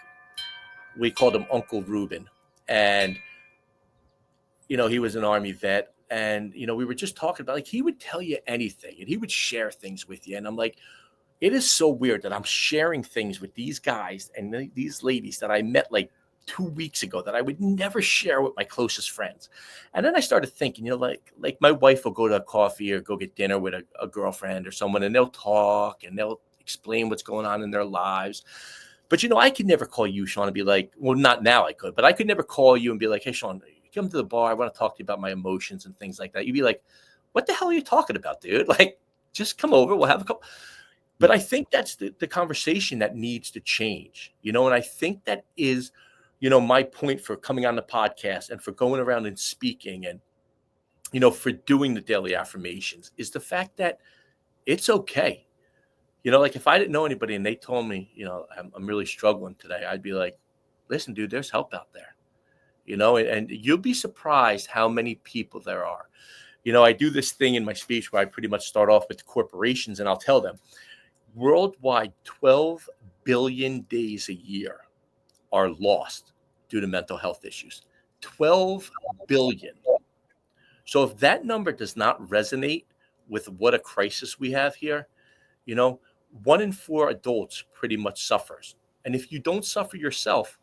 we called him Uncle Ruben, and, he was an Army vet, and, we were just talking about he would tell you anything and he would share things with you. And I'm like, it is so weird that I'm sharing things with these guys and these ladies that I met 2 weeks ago that I would never share with my closest friends. And then I started thinking, like my wife will go to a coffee or go get dinner with a girlfriend or someone, and they'll talk and they'll explain what's going on in their lives. But, I could never call you, Sean, and be like, well, not now I could, but I could never call you and be like, hey, Sean, come to the bar. I want to talk to you about my emotions and things like that. You'd be like, what the hell are you talking about, dude? Just come over. We'll have a couple. But I think that's the conversation that needs to change, and I think that is, my point for coming on the podcast and for going around and speaking and, for doing the daily affirmations is the fact that it's okay. If I didn't know anybody and they told me, I'm really struggling today, I'd be like, listen, dude, there's help out there, and you'll be surprised how many people there are. I do this thing in my speech where I pretty much start off with the corporations and I'll tell them worldwide 12 billion days a year are lost due to mental health issues. 12 billion. So if that number does not resonate with what a crisis we have here, 1 in 4 adults pretty much suffers. And if you don't suffer yourself,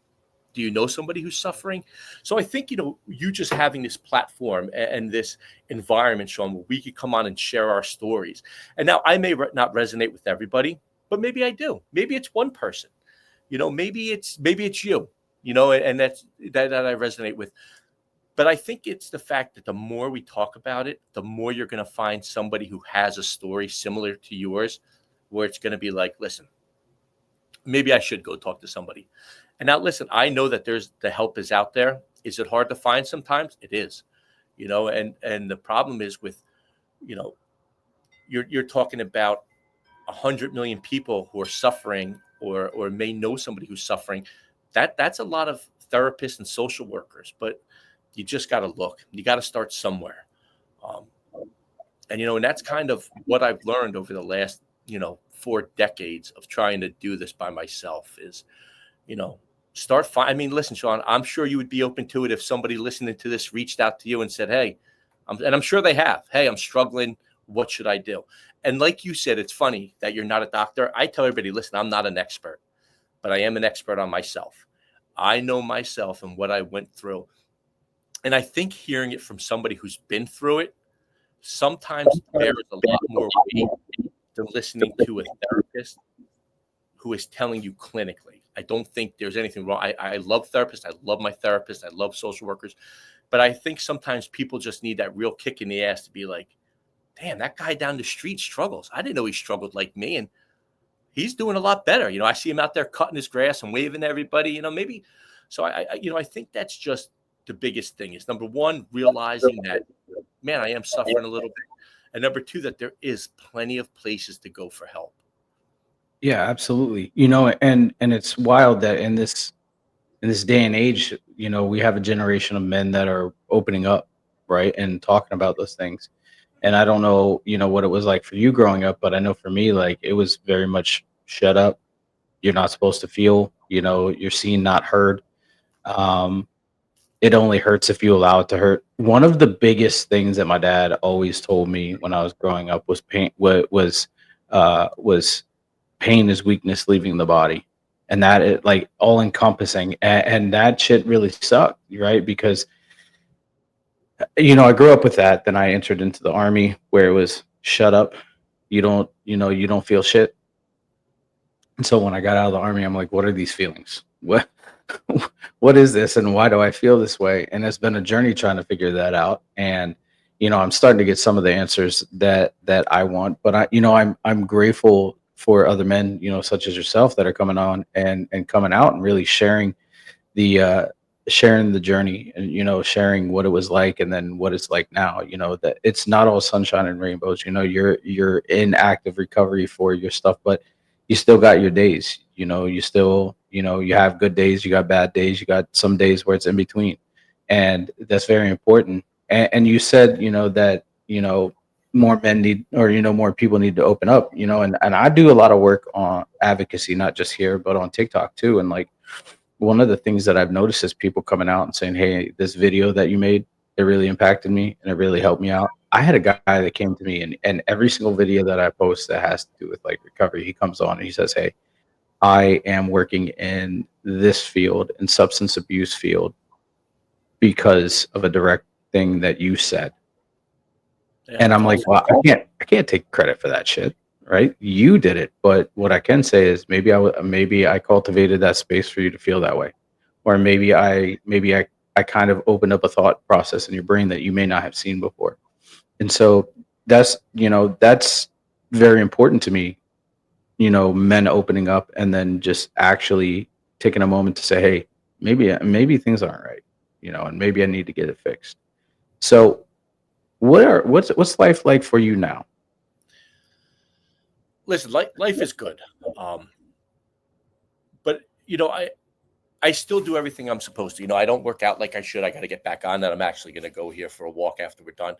do you know somebody who's suffering? So I think, you just having this platform and this environment, Sean, where we could come on and share our stories. And now I may not resonate with everybody, but maybe I do. Maybe it's one person, maybe it's you, and that I resonate with. But I think it's the fact that the more we talk about it, the more you're going to find somebody who has a story similar to yours, where it's going to be like, listen, maybe I should go talk to somebody. And now, listen, I know that the help is out there. Is it hard to find sometimes? It is, and the problem is with, you're talking about 100 million people who are suffering or may know somebody who's suffering. That's a lot of therapists and social workers, but you just got to look. You got to start somewhere. And that's kind of what I've learned over the last, 4 decades of trying to do this by myself is, listen, Sean, I'm sure you would be open to it if somebody listening to this reached out to you and said, hey, and I'm sure they have, hey, I'm struggling. What should I do? And like you said, it's funny that you're not a doctor. I tell everybody, listen, I'm not an expert. but I am an expert on myself. I know myself and what I went through. And I think hearing it from somebody who's been through it sometimes bears a lot more weight than listening to a therapist who is telling you clinically. I don't think there's anything wrong. I love therapists. I love my therapist. I love social workers. But I think sometimes people just need that real kick in the ass to be like, damn, that guy down the street struggles. I didn't know he struggled like me. And he's doing a lot better. I see him out there cutting his grass and waving to everybody, maybe. So I think that's just the biggest thing is, number one, realizing that, man, I am suffering a little bit. And number two, that there is plenty of places to go for help. Yeah, absolutely. And it's wild that in this day and age, we have a generation of men that are opening up, right, and talking about those things. And I don't know, what it was like for you growing up, but I know for me, like it was very much shut up. You're not supposed to feel, you're seen, not heard. Um, it only hurts if you allow it to hurt. One of the biggest things that my dad always told me when I was growing up was pain. Was pain is weakness leaving the body, and that it like all encompassing, and that shit really sucked, right? Because I grew up with that. Then I entered into the army where it was shut up. You don't feel shit. And so when I got out of the army, I'm like, what are these feelings? What is this and why do I feel this way? And it's been a journey trying to figure that out. And I'm starting to get some of the answers that I want, but I'm grateful for other men, such as yourself, that are coming on and coming out and really the uh sharing the journey, and sharing what it was like and then what it's like now. That it's not all sunshine and rainbows. You're in active recovery for your stuff, but you still got your days. You still, you have good days, you got bad days, you got some days where it's in between, and that's very important. And you said, that more men need, or more people need to open up. And I do a lot of work on advocacy, not just here but on TikTok too. And like, one of the things that I've noticed is people coming out and saying, hey, this video that you made, it really impacted me and it really helped me out. I had a guy that came to me, and every single video that I post that has to do with like recovery, he comes on and he says, hey, I am working in this field, in substance abuse field, because of a direct thing that you said. Yeah, And I'm that's like, awesome. well, I can't take credit for that shit, right? You did it, but what I can say is maybe I cultivated that space for you to feel that way, or maybe I kind of opened up a thought process in your brain that you may not have seen before. And so that's very important to me. Men opening up and then just actually taking a moment to say, hey, maybe things aren't right, and maybe I need to get it fixed. So what's life like for you now? Listen, life is good. But I still do everything I'm supposed to. I don't work out like I should. I got to get back on that. I'm actually going to go here for a walk after we're done.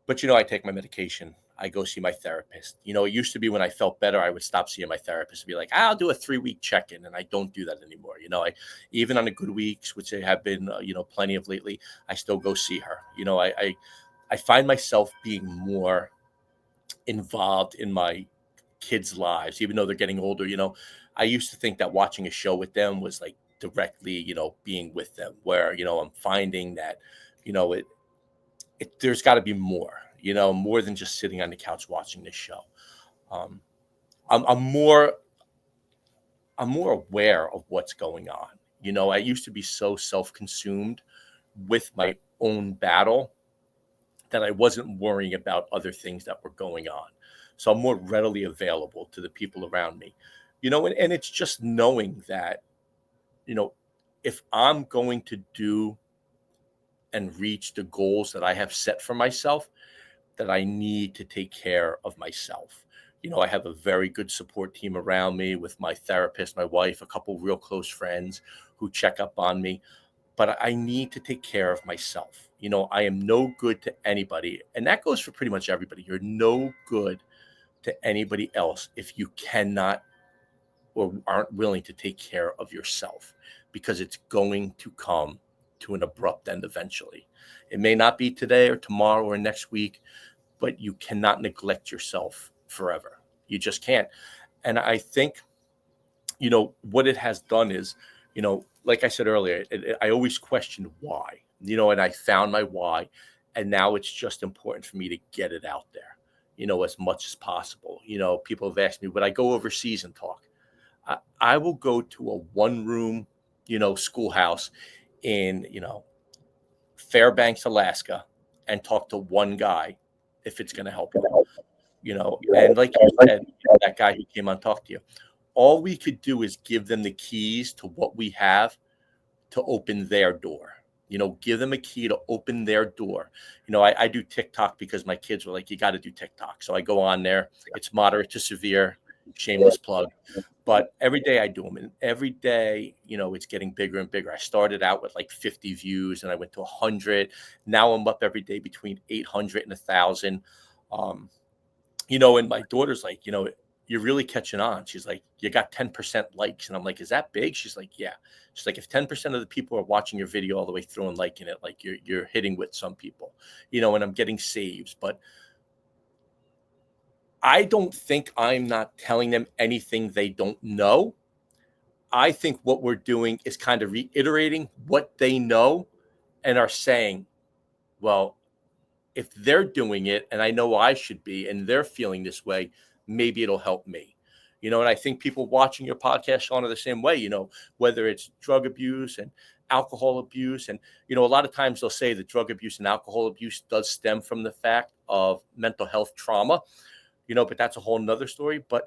But I take my medication. I go see my therapist. It used to be when I felt better, I would stop seeing my therapist and be like, I'll do a 3-week check-in, and I don't do that anymore. I even on the good weeks, which there have been plenty of lately, I still go see her. I find myself being more involved in my kids' lives, even though they're getting older. I used to think that watching a show with them was like directly, being with them, where, I'm finding that, there's got to be more, more than just sitting on the couch watching this show. Um, I'm more aware of what's going on. I used to be so self-consumed with my own battle that I wasn't worrying about other things that were going on. So I'm more readily available to the people around me, and it's just knowing that, you know, if I'm going to do and reach the goals that I have set for myself, that I need to take care of myself. I have a very good support team around me with my therapist, my wife, a couple real close friends who check up on me, but I need to take care of myself. I am no good to anybody. And that goes for pretty much everybody. You're no good to anybody else if you cannot or aren't willing to take care of yourself, because it's going to come to an abrupt end eventually. It may not be today or tomorrow or next week, but you cannot neglect yourself forever. You just can't. And I think, what it has done is, like I said earlier, I always questioned why, and I found my why. And now it's just important for me to get it out there, as much as possible. People have asked me, would I go overseas and talk? I will go to a one-room, schoolhouse in, Fairbanks, Alaska, and talk to one guy if it's going to help you. And like you said, that guy who came on talk to you, all we could do is give them the keys to what we have to open their door. Give them a key to open their door. I do TikTok because my kids were like, you got to do TikTok. So I go on there. It's moderate to severe, shameless plug. But every day I do them. And every day, it's getting bigger and bigger. I started out with like 50 views and I went to 100. Now I'm up every day between 800 and 1,000. And my daughter's like, you're really catching on. She's like, you got 10% likes. And I'm like, is that big? She's like, yeah. She's like, if 10% of the people are watching your video all the way through and liking it, like you're hitting with some people, and I'm getting saves. But I don't think I'm not telling them anything they don't know. I think what we're doing is kind of reiterating what they know and are saying, well, if they're doing it and I know I should be and they're feeling this way, maybe it'll help me. And I think people watching your podcast, Sean, are the same way, whether it's drug abuse and alcohol abuse. And, a lot of times they'll say that drug abuse and alcohol abuse does stem from the fact of mental health trauma, but that's a whole nother story. But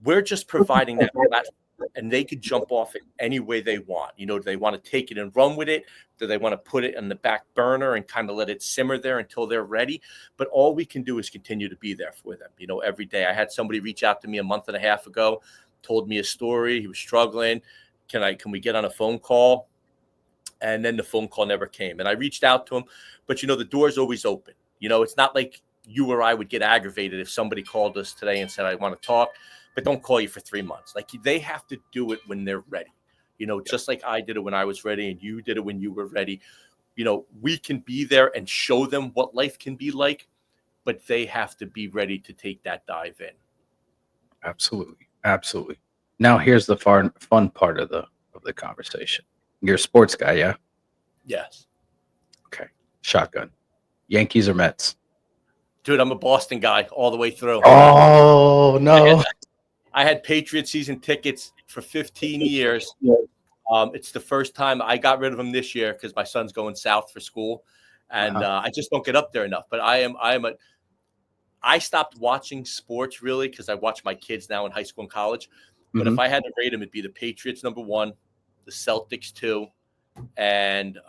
we're just providing that platform and they could jump off it any way they want. Do they want to take it and run with it? Do they want to put it on the back burner and kind of let it simmer there until they're ready? But all we can do is continue to be there for them, every day. I had somebody reach out to me a month and a half ago, told me a story. He was struggling. Can we get on a phone call? And then the phone call never came. And I reached out to him, but the door's always open. It's not like you or I would get aggravated if somebody called us today and said, I want to talk, but don't call you for 3 months. Like they have to do it when they're ready, just like I did it when I was ready and you did it when you were ready. We can be there and show them what life can be like, but they have to be ready to take that dive in. Absolutely. Absolutely. Now here's the fun part of the conversation. You're a sports guy, yeah? Yes. Okay. Shotgun. Yankees or Mets? Dude, I'm a Boston guy all the way through. Oh, no. I had Patriot season tickets for 15 years. It's the first time I got rid of them this year because my son's going south for school, and I just don't get up there enough. But I stopped watching sports really because I watch my kids now in high school and college. But if I had to rate them, it'd be the Patriots number 1, the Celtics 2, and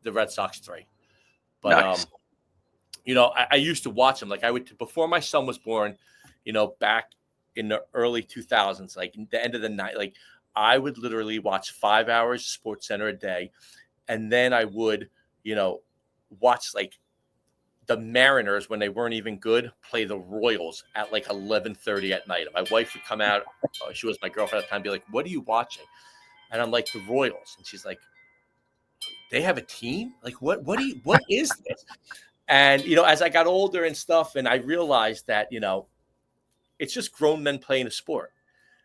the Red Sox 3. But nice. I used to watch them. Like I would before my son was born, back in the early 2000s, like the end of the night, like I would literally watch 5 hours Sports Center a day. And then I would, watch like the Mariners when they weren't even good play the Royals at like 11:30 at night. And my wife would come out. She was my girlfriend at the time, be like, what are you watching? And I'm like, the Royals. And she's like, they have a team? Like, what is this? And, as I got older and stuff, and I realized that, it's just grown men playing a sport.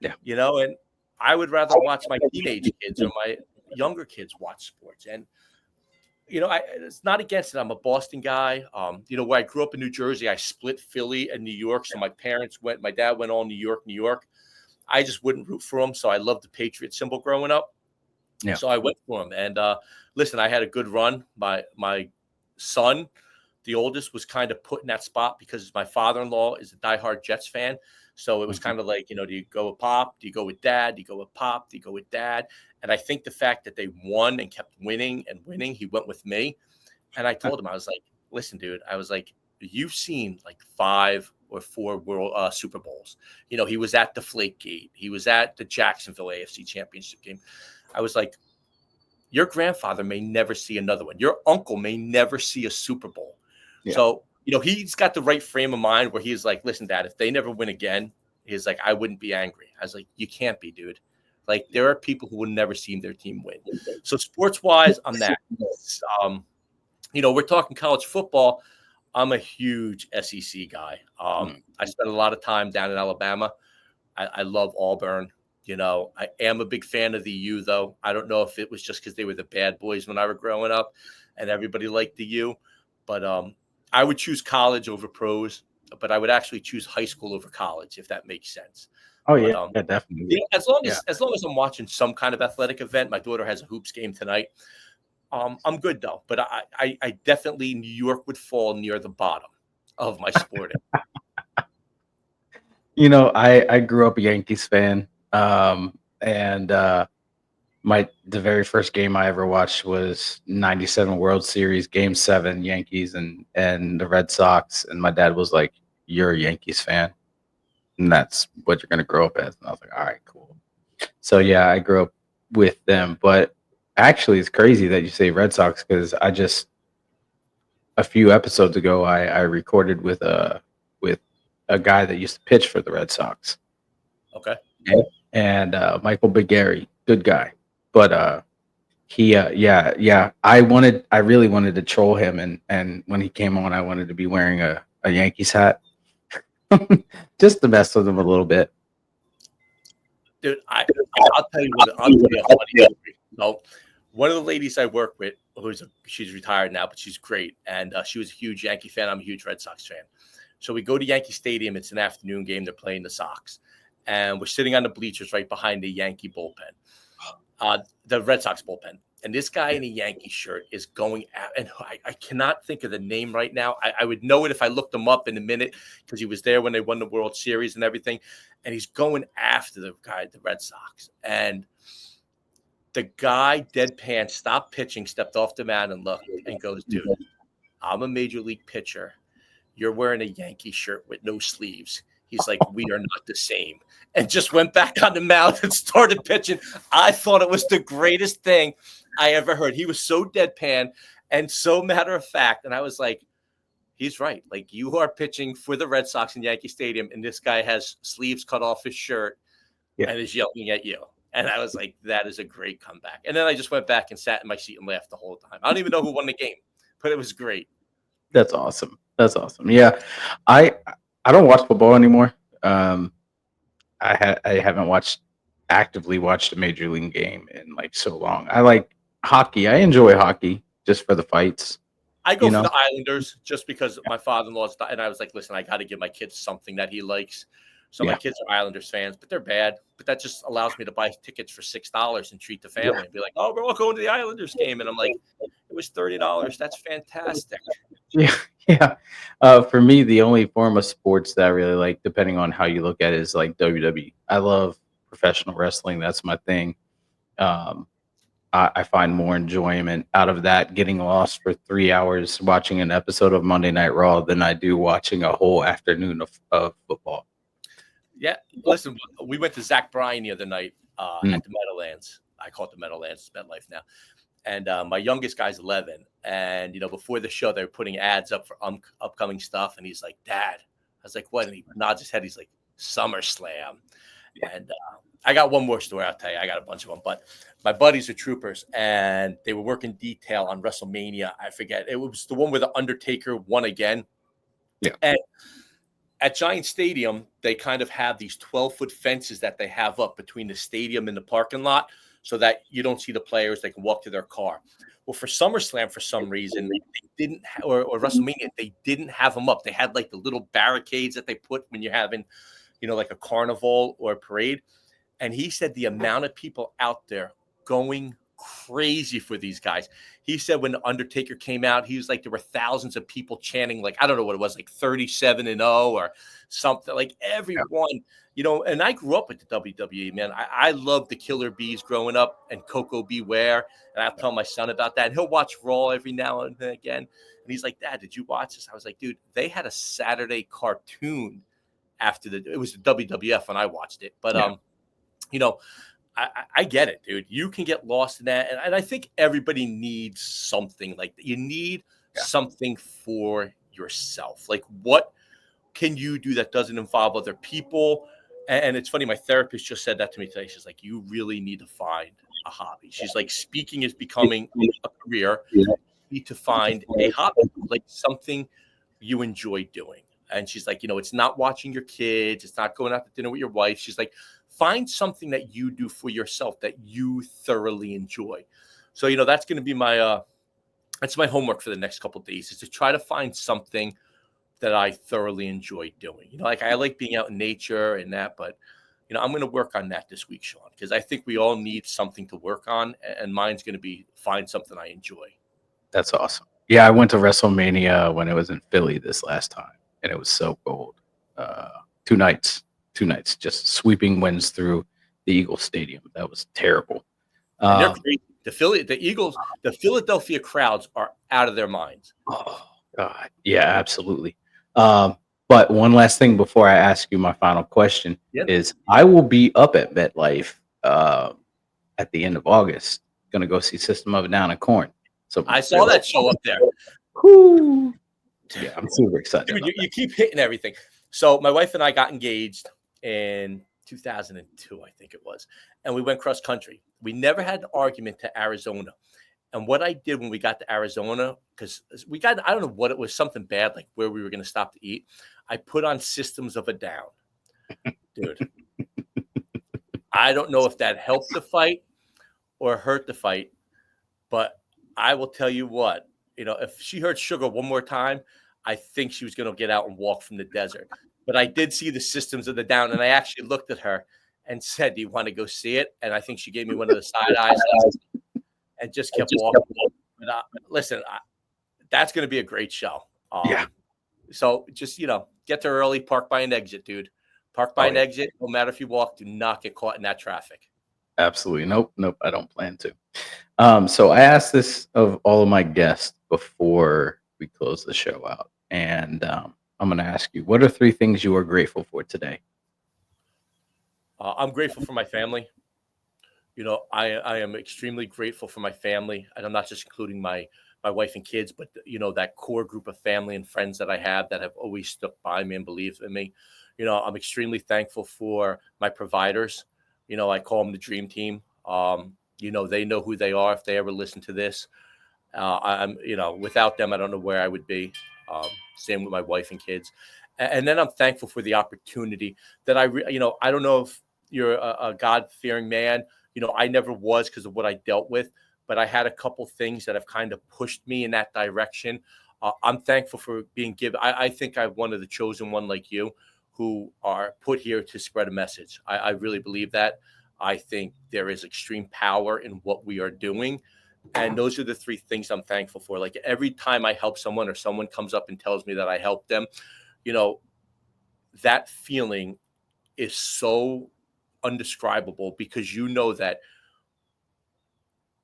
Yeah. And I would rather watch my teenage kids or my younger kids watch sports. And, it's not against it. I'm a Boston guy. Where I grew up in New Jersey, I split Philly and New York. So my dad went all New York. I just wouldn't root for them. So I loved the Patriot symbol growing up. Yeah. So I went for them. And listen, I had a good run. My son, the oldest, was kind of put in that spot because my father-in-law is a diehard Jets fan. So it was kind of like, do you go with Pop? Do you go with Dad? Do you go with Pop? Do you go with Dad? And I think the fact that they won and kept winning, he went with me. And I told him, I was like, listen, dude, I was like, you've seen like 5 or 4 world Super Bowls. He was at Deflategate. He was at the Jacksonville AFC Championship game. I was like, your grandfather may never see another one. Your uncle may never see a Super Bowl. Yeah. So, he's got the right frame of mind where he's like, listen, Dad, if they never win again, he's like, I wouldn't be angry. I was like, you can't be, dude. Like, there are people who will never see their team win. So sports-wise, I'm that. We're talking college football. I'm a huge SEC guy. I spent a lot of time down in Alabama. I love Auburn. You know, I am a big fan of the U, though. I don't know if it was just because they were the bad boys when I was growing up, and everybody liked the U. But I would choose college over pros, but I would actually choose high school over college if that makes sense. Oh But yeah, yeah, definitely. yeah, as long as I'm watching some kind of athletic event, my daughter has a hoops game tonight. I'm good though. But I definitely New York would fall near the bottom of my sporting. I grew up a Yankees fan, and the very first game I ever watched was '97 World Series Game 7, Yankees and the Red Sox, and my dad was like, "You're a Yankees fan, and that's what you're gonna grow up as." And I was like, "All right, cool." So yeah, I grew up with them, but actually, it's crazy that you say Red Sox because a few episodes ago I recorded with a guy that used to pitch for the Red Sox. Okay. And Michael Big Gary, good guy. But he yeah, I really wanted to troll him, and when he came on I wanted to be wearing a Yankees hat. Just to mess with him a little bit. Dude, I'll tell you I'll tell you a funny story. So, one of the ladies I work with, she's retired now, but she's great, and she was a huge Yankee fan. I'm a huge Red Sox fan. So we go to Yankee Stadium. It's an afternoon game. They're playing the Sox, and we're sitting on the bleachers right behind the Yankee bullpen, the Red Sox bullpen. And this guy in a Yankee shirt is going out, and I cannot think of the name right now. I would know it if I looked him up in a minute because he was there when they won the World Series and everything. And he's going after the guy, the Red Sox. And the guy, deadpan, stopped pitching, stepped off the mound and looked and goes, "Dude, I'm a major league pitcher. You're wearing a Yankee shirt with no sleeves." He's like, "We are not the same." And just went back on the mound and started pitching. I thought it was the greatest thing I ever heard. He was so deadpan and so matter of fact. And I was like, he's right. Like, you are pitching for the Red Sox in Yankee Stadium, and this guy has sleeves cut off his shirt and is yelling at you. And I was like, that is a great comeback. And then I just went back and sat in my seat and laughed the whole time. I don't even know who won the game, but it was great. That's awesome. That's awesome. Yeah, I I don't watch football anymore. I haven't actively watched a major league game in like so long. I like hockey. I enjoy hockey just for the fights. I go You for know. the Islanders just because my father-in-law's, and I was like, listen, I got to give my kids something that he likes. So my Yeah. kids are Islanders fans, but they're bad. But that just allows me to buy tickets for $6 and treat the Yeah. family and be like, "Oh, we're all going to the Islanders game," and I'm like, "It was $30. That's fantastic." Yeah. Yeah. For me, the only form of sports that I really like, depending on how you look at it, is like WWE. I love professional wrestling. That's my thing. Um, I find more enjoyment out of that getting lost for 3 hours watching an episode of Monday Night Raw than I do watching a whole afternoon of football. Yeah, listen, we went to Zach Bryan the other night Mm. at the Meadowlands. I call it the Meadowlands, it's MetLife now. And my youngest guy's 11. And, before the show, they were putting ads up for upcoming stuff. And he's like, "Dad." I was like, "What?" And he nods his head. He's like, "SummerSlam." And I got one more story. I'll tell you. I got a bunch of them. But my buddies are troopers, and they were working detail on WrestleMania. I forget. It was the one where The Undertaker won again. Yeah. And at Giant Stadium, they kind of have these 12-foot fences that they have up between the stadium and the parking lot so that you don't see the players. They can walk to their car. Well, for SummerSlam, for some reason, they didn't, or WrestleMania, they didn't have them up. They had like the little barricades that they put when you're having, like a carnival or a parade. And he said the amount of people out there going crazy for these guys. He said when the Undertaker came out, he was like, there were thousands of people chanting, like, I don't know what it was, like 37-0 or something, like everyone, and I grew up with the WWE, man. I loved the Killer Bees growing up and Coco Beware. And I'll tell my son about that. And he'll watch Raw every now and then again. And he's like, "Dad, did you watch this?" I was like, "Dude, they had a Saturday cartoon after it was the WWF when I watched it." But, I get it, dude. You can get lost in that. And I think everybody needs something like that. You need something for yourself. Like, what can you do that doesn't involve other people? And it's funny, my therapist just said that to me today. She's like, you really need to find a hobby. She's like, speaking is becoming a career. You need to find a hobby, like something you enjoy doing. And she's like, it's not watching your kids. It's not going out to dinner with your wife. She's like, find something that you do for yourself that you thoroughly enjoy. So, that's going to be that's my homework for the next couple of days, is to try to find something that I thoroughly enjoy doing. Like I like being out in nature and that, but I'm going to work on that this week, Sean, because I think we all need something to work on, and mine's going to be find something I enjoy. That's awesome. Yeah, I went to WrestleMania when it was in Philly this last time, and it was so cold. 2 nights, just sweeping winds through the Eagles Stadium. That was terrible. And they're crazy. The Philadelphia crowds are out of their minds. Oh God, yeah, absolutely. But one last thing before I ask you my final question is, I will be up at MetLife at the end of August. Going to go see System of a Down and Korn. So I saw that show up there. Whoo. Yeah, I'm super excited. Dude, you keep hitting everything. So my wife and I got engaged in 2002, I think it was, and we went cross country. We never had an argument to Arizona. And what I did when we got to Arizona, because I don't know what it was, something bad, like where we were going to stop to eat. I put on Systems of a Down. Dude, I don't know if that helped the fight or hurt the fight, but I will tell you what, if she heard Sugar one more time, I think she was going to get out and walk from the desert. But I did see the Systems of the Down, and I actually looked at her and said, "Do you want to go see it?" And I think she gave me one of the side eyes and just kept walking. But listen, that's going to be a great show. Yeah. So just, get there early, park by an exit, dude. Park by an exit. No matter if you walk, do not get caught in that traffic. Absolutely. Nope. I don't plan to. So I asked this of all of my guests before we close the show out. And I'm going to ask you, what are 3 things you are grateful for today? I'm grateful for my family. I am extremely grateful for my family. And I'm not just including my wife and kids, but, that core group of family and friends that I have that have always stuck by me and believed in me. I'm extremely thankful for my providers. I call them the dream team. They know who they are if they ever listen to this. I'm, without them, I don't know where I would be. Same with my wife and kids. And then I'm thankful for the opportunity that I don't know if you're a God-fearing man. I never was because of what I dealt with, but I had a couple things that have kind of pushed me in that direction. I'm thankful for being given. I think I'm one of the chosen one like you who are put here to spread a message. I really believe that. I think there is extreme power in what we are doing. And those are the 3 things I'm thankful for. Like every time I help someone or someone comes up and tells me that I helped them, that feeling is so undescribable, because that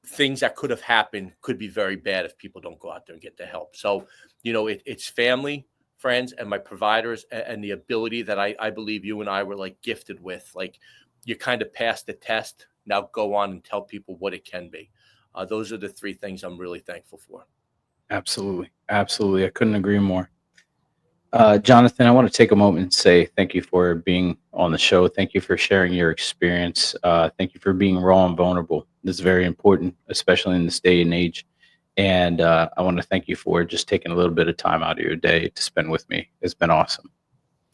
things that could have happened could be very bad if people don't go out there and get the help. So, it's family, friends, and my providers, and the ability that I believe you and I were like gifted with. Like, you kind of passed the test. Now go on and tell people what it can be. Those are the 3 things I'm really thankful for. Absolutely. I couldn't agree more. Jonathan, I want to take a moment and say thank you for being on the show. Thank you for sharing your experience. Thank you for being raw and vulnerable. This is very important, especially in this day and age. And I want to thank you for just taking a little bit of time out of your day to spend with me. It's been awesome.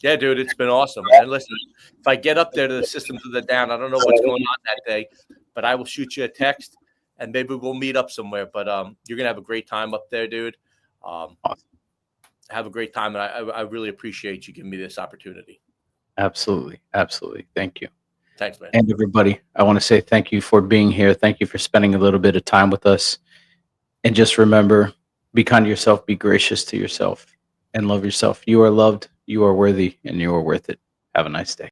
Yeah, dude, it's been awesome. And listen, if I get up there to the Systems of the Down, I don't know what's going on that day, but I will shoot you a text and maybe we'll meet up somewhere. But you're going to have a great time up there, dude. Awesome. Have a great time. And I really appreciate you giving me this opportunity. Absolutely. Thank you. Thanks, man. And everybody, I want to say thank you for being here. Thank you for spending a little bit of time with us. And just remember, be kind to yourself, be gracious to yourself, and love yourself. You are loved, you are worthy, and you are worth it. Have a nice day.